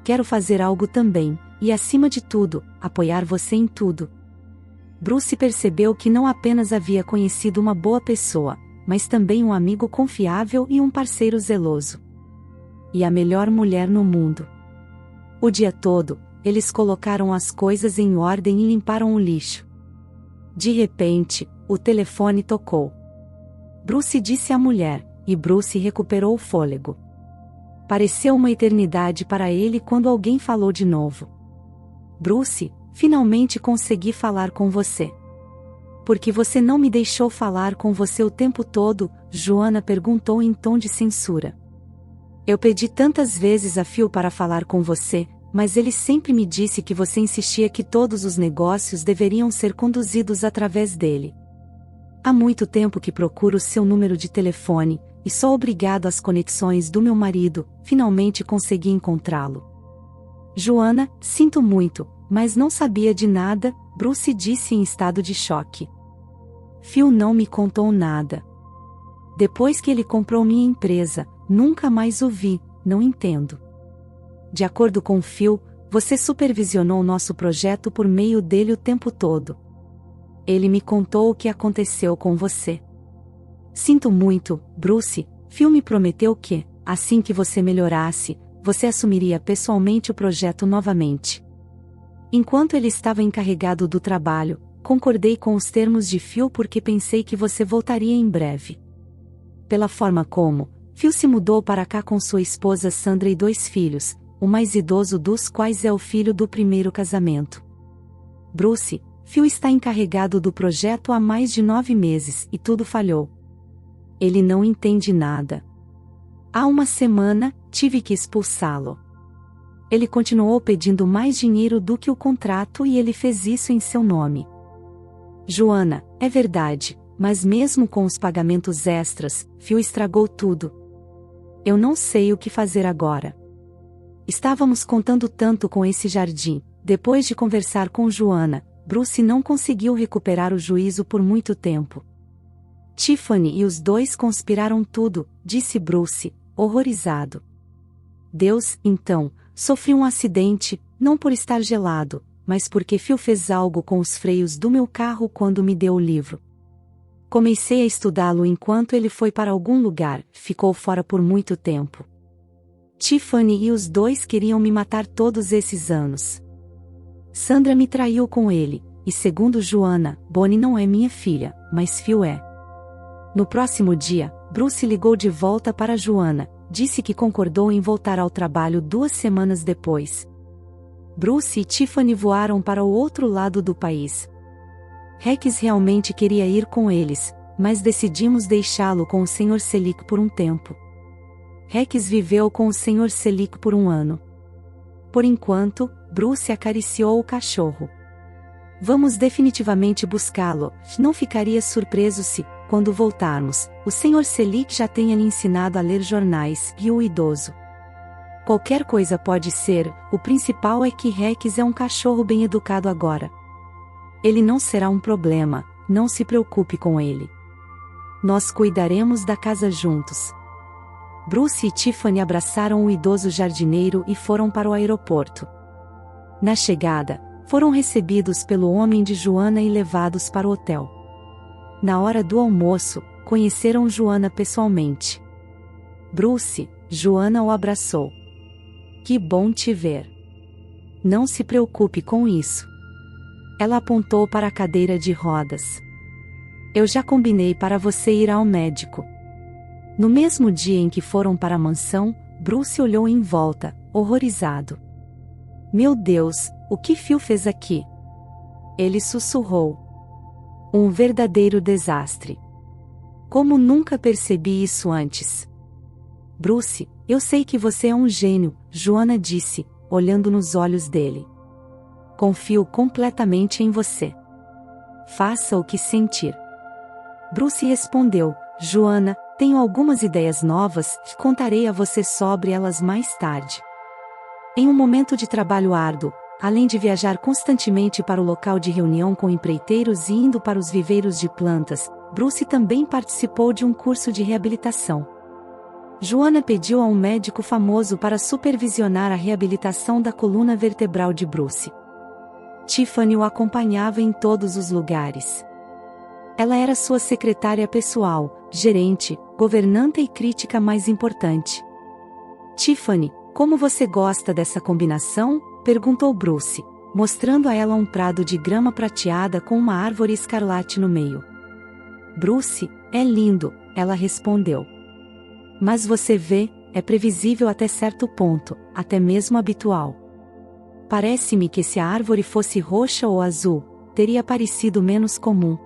Quero fazer algo também, e acima de tudo, apoiar você em tudo. Bruce percebeu que não apenas havia conhecido uma boa pessoa, mas também um amigo confiável e um parceiro zeloso. E a melhor mulher no mundo. O dia todo, eles colocaram as coisas em ordem e limparam o lixo. De repente, o telefone tocou. Bruce disse à mulher, e Bruce recuperou o fôlego. Pareceu uma eternidade para ele quando alguém falou de novo. Bruce, finalmente consegui falar com você. Por que você não me deixou falar com você o tempo todo? Joanna perguntou em tom de censura. Eu pedi tantas vezes a Phil para falar com você, mas ele sempre me disse que você insistia que todos os negócios deveriam ser conduzidos através dele. Há muito tempo que procuro seu número de telefone, e só obrigado às conexões do meu marido, finalmente consegui encontrá-lo. Joanna, sinto muito, mas não sabia de nada, Bruce disse em estado de choque. Phil não me contou nada. Depois que ele comprou minha empresa, nunca mais o vi, não entendo. De acordo com Phil, você supervisionou nosso projeto por meio dele o tempo todo. Ele me contou o que aconteceu com você. Sinto muito, Bruce, Phil me prometeu que, assim que você melhorasse, você assumiria pessoalmente o projeto novamente. Enquanto ele estava encarregado do trabalho, concordei com os termos de Phil porque pensei que você voltaria em breve. Pela forma como, Phil se mudou para cá com sua esposa Sandra e 2 filhos, o mais idoso dos quais é o filho do primeiro casamento. Bruce, Phil está encarregado do projeto há mais de 9 meses e tudo falhou. Ele não entende nada. Há uma semana, tive que expulsá-lo. Ele continuou pedindo mais dinheiro do que o contrato e ele fez isso em seu nome. Joanna, é verdade, mas mesmo com os pagamentos extras, Phil estragou tudo. Eu não sei o que fazer agora. Estávamos contando tanto com esse jardim. Depois de conversar com Joanna, Bruce não conseguiu recuperar o juízo por muito tempo. Tiffany e os 2 conspiraram tudo, disse Bruce, horrorizado. Deus, então, sofri um acidente, não por estar gelado, mas porque Phil fez algo com os freios do meu carro quando me deu o livro. Comecei a estudá-lo enquanto ele foi para algum lugar, ficou fora por muito tempo. Tiffany e os 2 queriam me matar todos esses anos. Sandra me traiu com ele, e segundo Joanna, Bonnie não é minha filha, mas Phil é. No próximo dia, Bruce ligou de volta para Joanna, disse que concordou em voltar ao trabalho 2 semanas depois. Bruce e Tiffany voaram para o outro lado do país. Rex realmente queria ir com eles, mas decidimos deixá-lo com o Sr. Selick por um tempo. Rex viveu com o Sr. Selick por 1 ano. Por enquanto, Bruce acariciou o cachorro. Vamos definitivamente buscá-lo, não ficaria surpreso se, quando voltarmos, o Sr. Selick já tenha lhe ensinado a ler jornais, e o idoso. Qualquer coisa pode ser, o principal é que Rex é um cachorro bem educado agora. Ele não será um problema, não se preocupe com ele. Nós cuidaremos da casa juntos. Bruce e Tiffany abraçaram o idoso jardineiro e foram para o aeroporto. Na chegada, foram recebidos pelo homem de Joanna e levados para o hotel. Na hora do almoço, conheceram Joanna pessoalmente. Bruce, Joanna o abraçou. Que bom te ver. Não se preocupe com isso. Ela apontou para a cadeira de rodas. Eu já combinei para você ir ao médico. No mesmo dia em que foram para a mansão, Bruce olhou em volta, horrorizado. Meu Deus, o que Phil fez aqui? Ele sussurrou. Um verdadeiro desastre. Como nunca percebi isso antes. Bruce, eu sei que você é um gênio, Joanna disse, olhando nos olhos dele. Confio completamente em você. Faça o que sentir. Bruce respondeu, Joanna, tenho algumas ideias novas, contarei a você sobre elas mais tarde. Em um momento de trabalho árduo, além de viajar constantemente para o local de reunião com empreiteiros e indo para os viveiros de plantas, Bruce também participou de um curso de reabilitação. Joanna pediu a um médico famoso para supervisionar a reabilitação da coluna vertebral de Bruce. Tiffany o acompanhava em todos os lugares. Ela era sua secretária pessoal, gerente, governanta e crítica mais importante. Tiffany, como você gosta dessa combinação? Perguntou Bruce, mostrando a ela um prado de grama prateada com uma árvore escarlate no meio. Bruce, é lindo, ela respondeu. Mas você vê, é previsível até certo ponto, até mesmo habitual. Parece-me que se a árvore fosse roxa ou azul, teria parecido menos comum.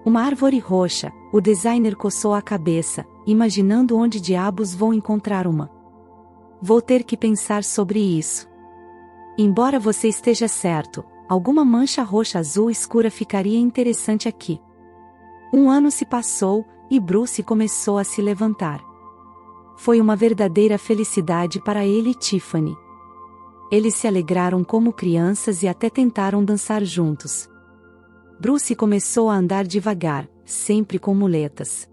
Uma árvore roxa, o designer coçou a cabeça, imaginando onde diabos vou encontrar uma. Vou ter que pensar sobre isso. Embora você esteja certo, alguma mancha roxa-azul escura ficaria interessante aqui. Um ano se passou, e Bruce começou a se levantar. Foi uma verdadeira felicidade para ele e Tiffany. Eles se alegraram como crianças e até tentaram dançar juntos. Bruce começou a andar devagar, sempre com muletas.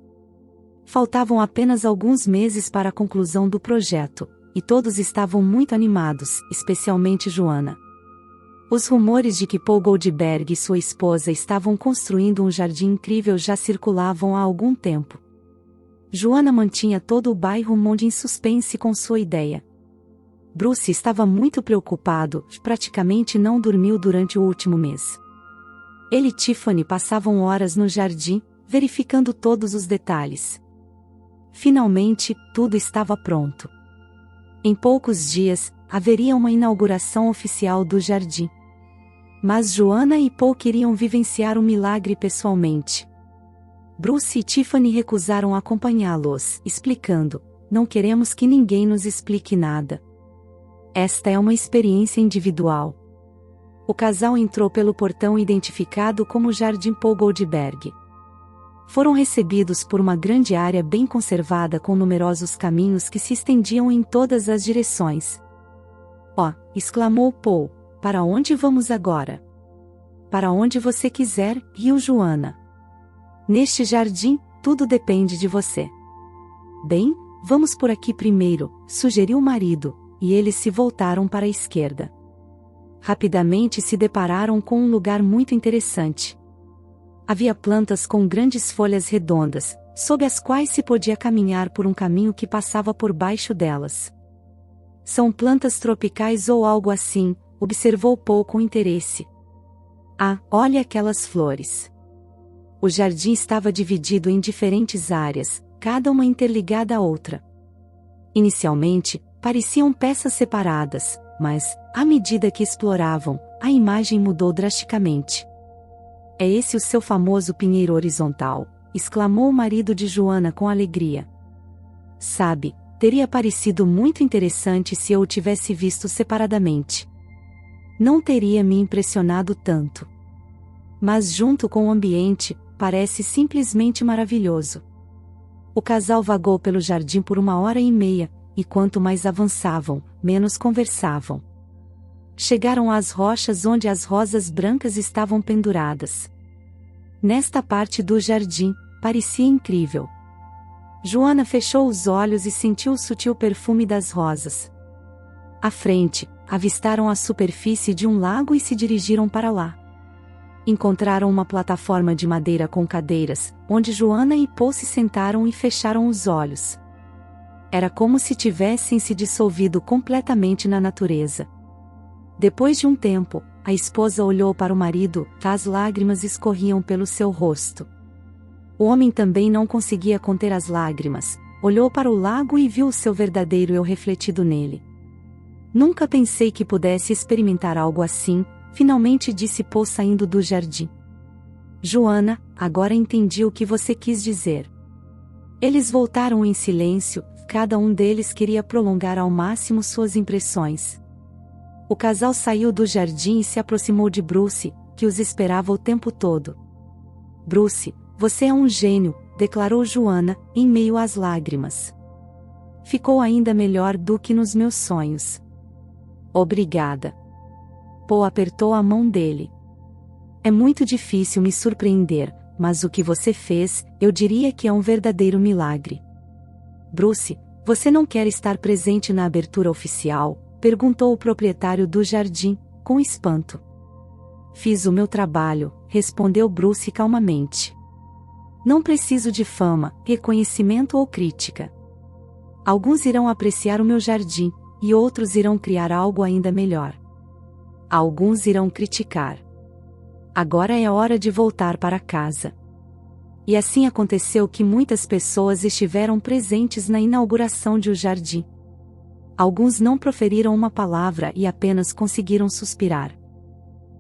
Faltavam apenas alguns meses para a conclusão do projeto, e todos estavam muito animados, especialmente Joanna. Os rumores de que Paul Goldberg e sua esposa estavam construindo um jardim incrível já circulavam há algum tempo. Joanna mantinha todo o bairro Monde em suspense com sua ideia. Bruce estava muito preocupado, praticamente não dormiu durante o último mês. Ele e Tiffany passavam horas no jardim, verificando todos os detalhes. Finalmente, tudo estava pronto. Em poucos dias, haveria uma inauguração oficial do jardim. Mas Joanna e Paul queriam vivenciar o milagre pessoalmente. Bruce e Tiffany recusaram acompanhá-los, explicando: não queremos que ninguém nos explique nada. Esta é uma experiência individual. O casal entrou pelo portão identificado como Jardim Paul Goldberg. Foram recebidos por uma grande área bem conservada com numerosos caminhos que se estendiam em todas as direções. "Oh!", exclamou Paul, "para onde vamos agora?" "Para onde você quiser", riu Joanna. "Neste jardim, tudo depende de você." "Bem, vamos por aqui primeiro", sugeriu o marido, e eles se voltaram para a esquerda. Rapidamente se depararam com um lugar muito interessante. Havia plantas com grandes folhas redondas, sob as quais se podia caminhar por um caminho que passava por baixo delas. "São plantas tropicais ou algo assim", observou Paul com interesse. "Ah, olha aquelas flores." O jardim estava dividido em diferentes áreas, cada uma interligada à outra. Inicialmente, pareciam peças separadas, mas, à medida que exploravam, a imagem mudou drasticamente. "É esse o seu famoso pinheiro horizontal?", exclamou o marido de Joanna com alegria. "Sabe, teria parecido muito interessante se eu o tivesse visto separadamente. Não teria me impressionado tanto. Mas junto com o ambiente, parece simplesmente maravilhoso." O casal vagou pelo jardim por 1h30, e quanto mais avançavam, menos conversavam. Chegaram às rochas onde as rosas brancas estavam penduradas. Nesta parte do jardim, parecia incrível. Joanna fechou os olhos e sentiu o sutil perfume das rosas. À frente, avistaram a superfície de um lago e se dirigiram para lá. Encontraram uma plataforma de madeira com cadeiras, onde Joanna e Paul se sentaram e fecharam os olhos. Era como se tivessem se dissolvido completamente na natureza. Depois de um tempo, a esposa olhou para o marido, as lágrimas escorriam pelo seu rosto. O homem também não conseguia conter as lágrimas, olhou para o lago e viu o seu verdadeiro eu refletido nele. "Nunca pensei que pudesse experimentar algo assim", finalmente disse Paul saindo do jardim. "Joanna, agora entendi o que você quis dizer." Eles voltaram em silêncio, cada um deles queria prolongar ao máximo suas impressões. O casal saiu do jardim e se aproximou de Bruce, que os esperava o tempo todo. "Bruce, você é um gênio", declarou Joanna, em meio às lágrimas. "Ficou ainda melhor do que nos meus sonhos." "Obrigada." Paul apertou a mão dele. "É muito difícil me surpreender, mas o que você fez, eu diria que é um verdadeiro milagre." "Bruce, Você não quer estar presente na abertura oficial? Perguntou o proprietário do jardim, com espanto. Fiz o meu trabalho, respondeu Bruce calmamente. Não preciso de fama, reconhecimento ou crítica. Alguns irão apreciar o meu jardim, e outros irão criar algo ainda melhor. Alguns irão criticar. Agora é hora de voltar para casa. E assim aconteceu que muitas pessoas estiveram presentes na inauguração de o jardim. Alguns não proferiram uma palavra e apenas conseguiram suspirar.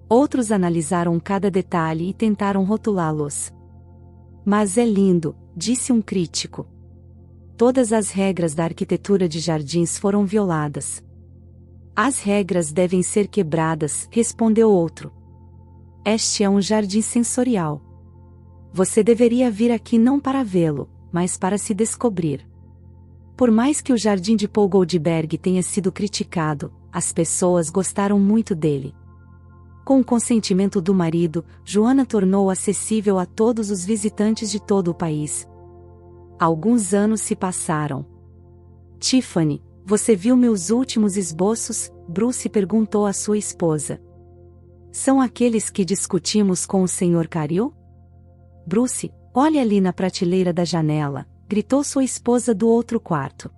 Outros analisaram cada detalhe e tentaram rotulá-los. Mas é lindo, disse um crítico. Todas as regras da arquitetura de jardins foram violadas. As regras devem ser quebradas, respondeu outro. Este é um jardim sensorial. Você deveria vir aqui não para vê-lo, mas para se descobrir. Por mais que o jardim de Paul Goldberg tenha sido criticado, as pessoas gostaram muito dele. Com o consentimento do marido, Joanna tornou acessível a todos os visitantes de todo o país. Alguns anos se passaram. Tiffany, você viu meus últimos esboços? Bruce perguntou à sua esposa. São aqueles que discutimos com o Sr. Caryl? Bruce, olhe ali na prateleira da janela, gritou sua esposa do outro quarto.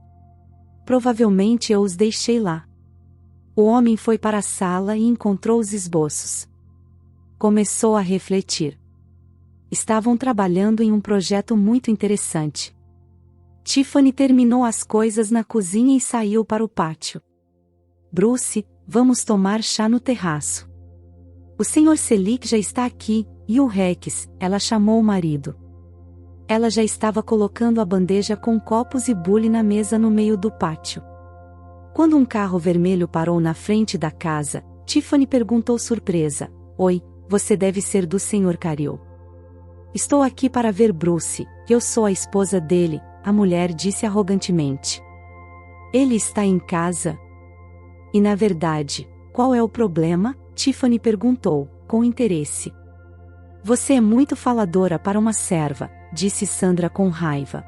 Provavelmente eu os deixei lá. O homem foi para a sala e encontrou os esboços. Começou a refletir. Estavam trabalhando em um projeto muito interessante. Tiffany terminou as coisas na cozinha e saiu para o pátio. Bruce, vamos tomar chá no terraço. O Sr. Selick já está aqui, e o Rex, ela chamou o marido. Ela já estava colocando a bandeja com copos e bule na mesa no meio do pátio. Quando um carro vermelho parou na frente da casa, Tiffany perguntou surpresa: Oi, você deve ser do Sr. Caryl. Estou aqui para ver Bruce, eu sou a esposa dele, a mulher disse arrogantemente. Ele está em casa? E na verdade, qual é o problema? Tiffany perguntou, com interesse. Você é muito faladora para uma serva, disse Sandra com raiva.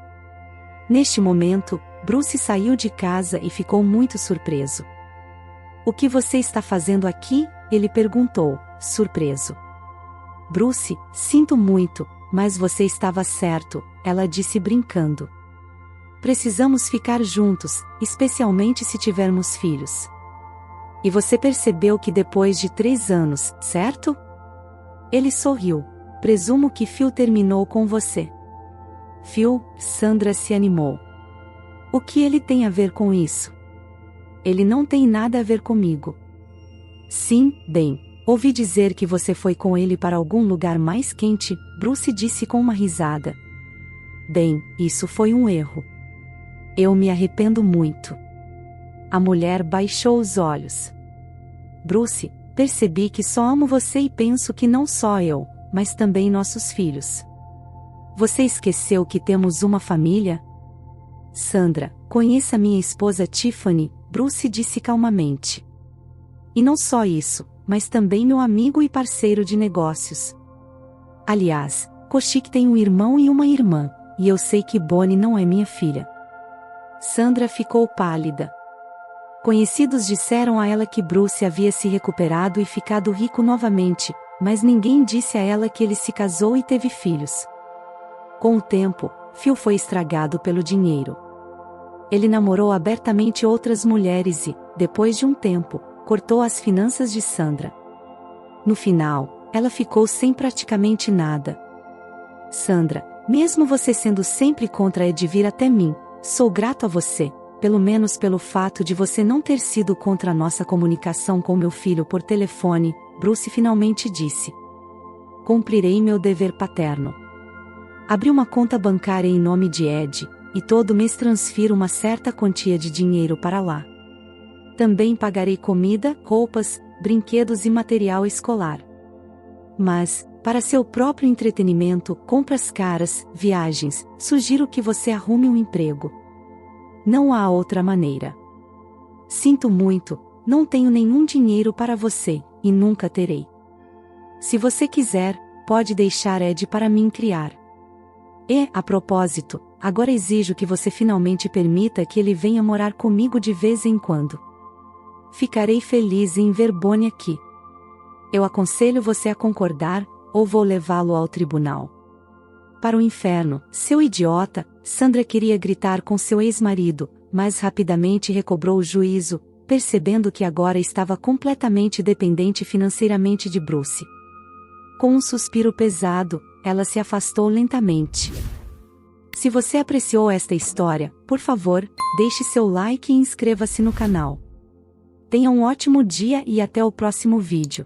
Neste momento, Bruce saiu de casa e ficou muito surpreso. O que você está fazendo aqui? Ele perguntou, surpreso. Bruce, sinto muito, mas você estava certo, ela disse brincando. Precisamos ficar juntos, especialmente se tivermos filhos. E você percebeu que depois de 3 anos, certo? Ele sorriu. Presumo que Phil terminou com você. Phil, Sandra se animou. O que ele tem a ver com isso? Ele não tem nada a ver comigo. Sim, bem, ouvi dizer que você foi com ele para algum lugar mais quente, Bruce disse com uma risada. Bem, isso foi um erro. Eu me arrependo muito. A mulher baixou os olhos. Bruce, percebi que só amo você e penso que não só eu, mas também nossos filhos. Você esqueceu que temos uma família? Sandra, conheça minha esposa Tiffany, Bruce disse calmamente. E não só isso, mas também meu amigo e parceiro de negócios. Aliás, Koshik tem um irmão e uma irmã, e eu sei que Bonnie não é minha filha. Sandra ficou pálida. Conhecidos disseram a ela que Bruce havia se recuperado e ficado rico novamente, mas ninguém disse a ela que ele se casou e teve filhos. Com o tempo, Phil foi estragado pelo dinheiro. Ele namorou abertamente outras mulheres e, depois de um tempo, cortou as finanças de Sandra. No final, ela ficou sem praticamente nada. Sandra, mesmo você sendo sempre contra Ed vir até mim, sou grato a você, pelo menos pelo fato de você não ter sido contra a nossa comunicação com meu filho por telefone, Bruce finalmente disse. Cumprirei meu dever paterno. Abri uma conta bancária em nome de Ed, e todo mês transfiro uma certa quantia de dinheiro para lá. Também pagarei comida, roupas, brinquedos e material escolar. Mas, para seu próprio entretenimento, compras caras, viagens, sugiro que você arrume um emprego. Não há outra maneira. Sinto muito, não tenho nenhum dinheiro para você, e nunca terei. Se você quiser, pode deixar Ed para mim criar. E, a propósito, agora exijo que você finalmente permita que ele venha morar comigo de vez em quando. Ficarei feliz em ver Bonnie aqui. Eu aconselho você a concordar, ou vou levá-lo ao tribunal. Para o inferno, seu idiota, Sandra queria gritar com seu ex-marido, mas rapidamente recobrou o juízo, percebendo que agora estava completamente dependente financeiramente de Bruce. Com um suspiro pesado, ela se afastou lentamente. Se você apreciou esta história, por favor, deixe seu like e inscreva-se no canal. Tenha um ótimo dia e até o próximo vídeo.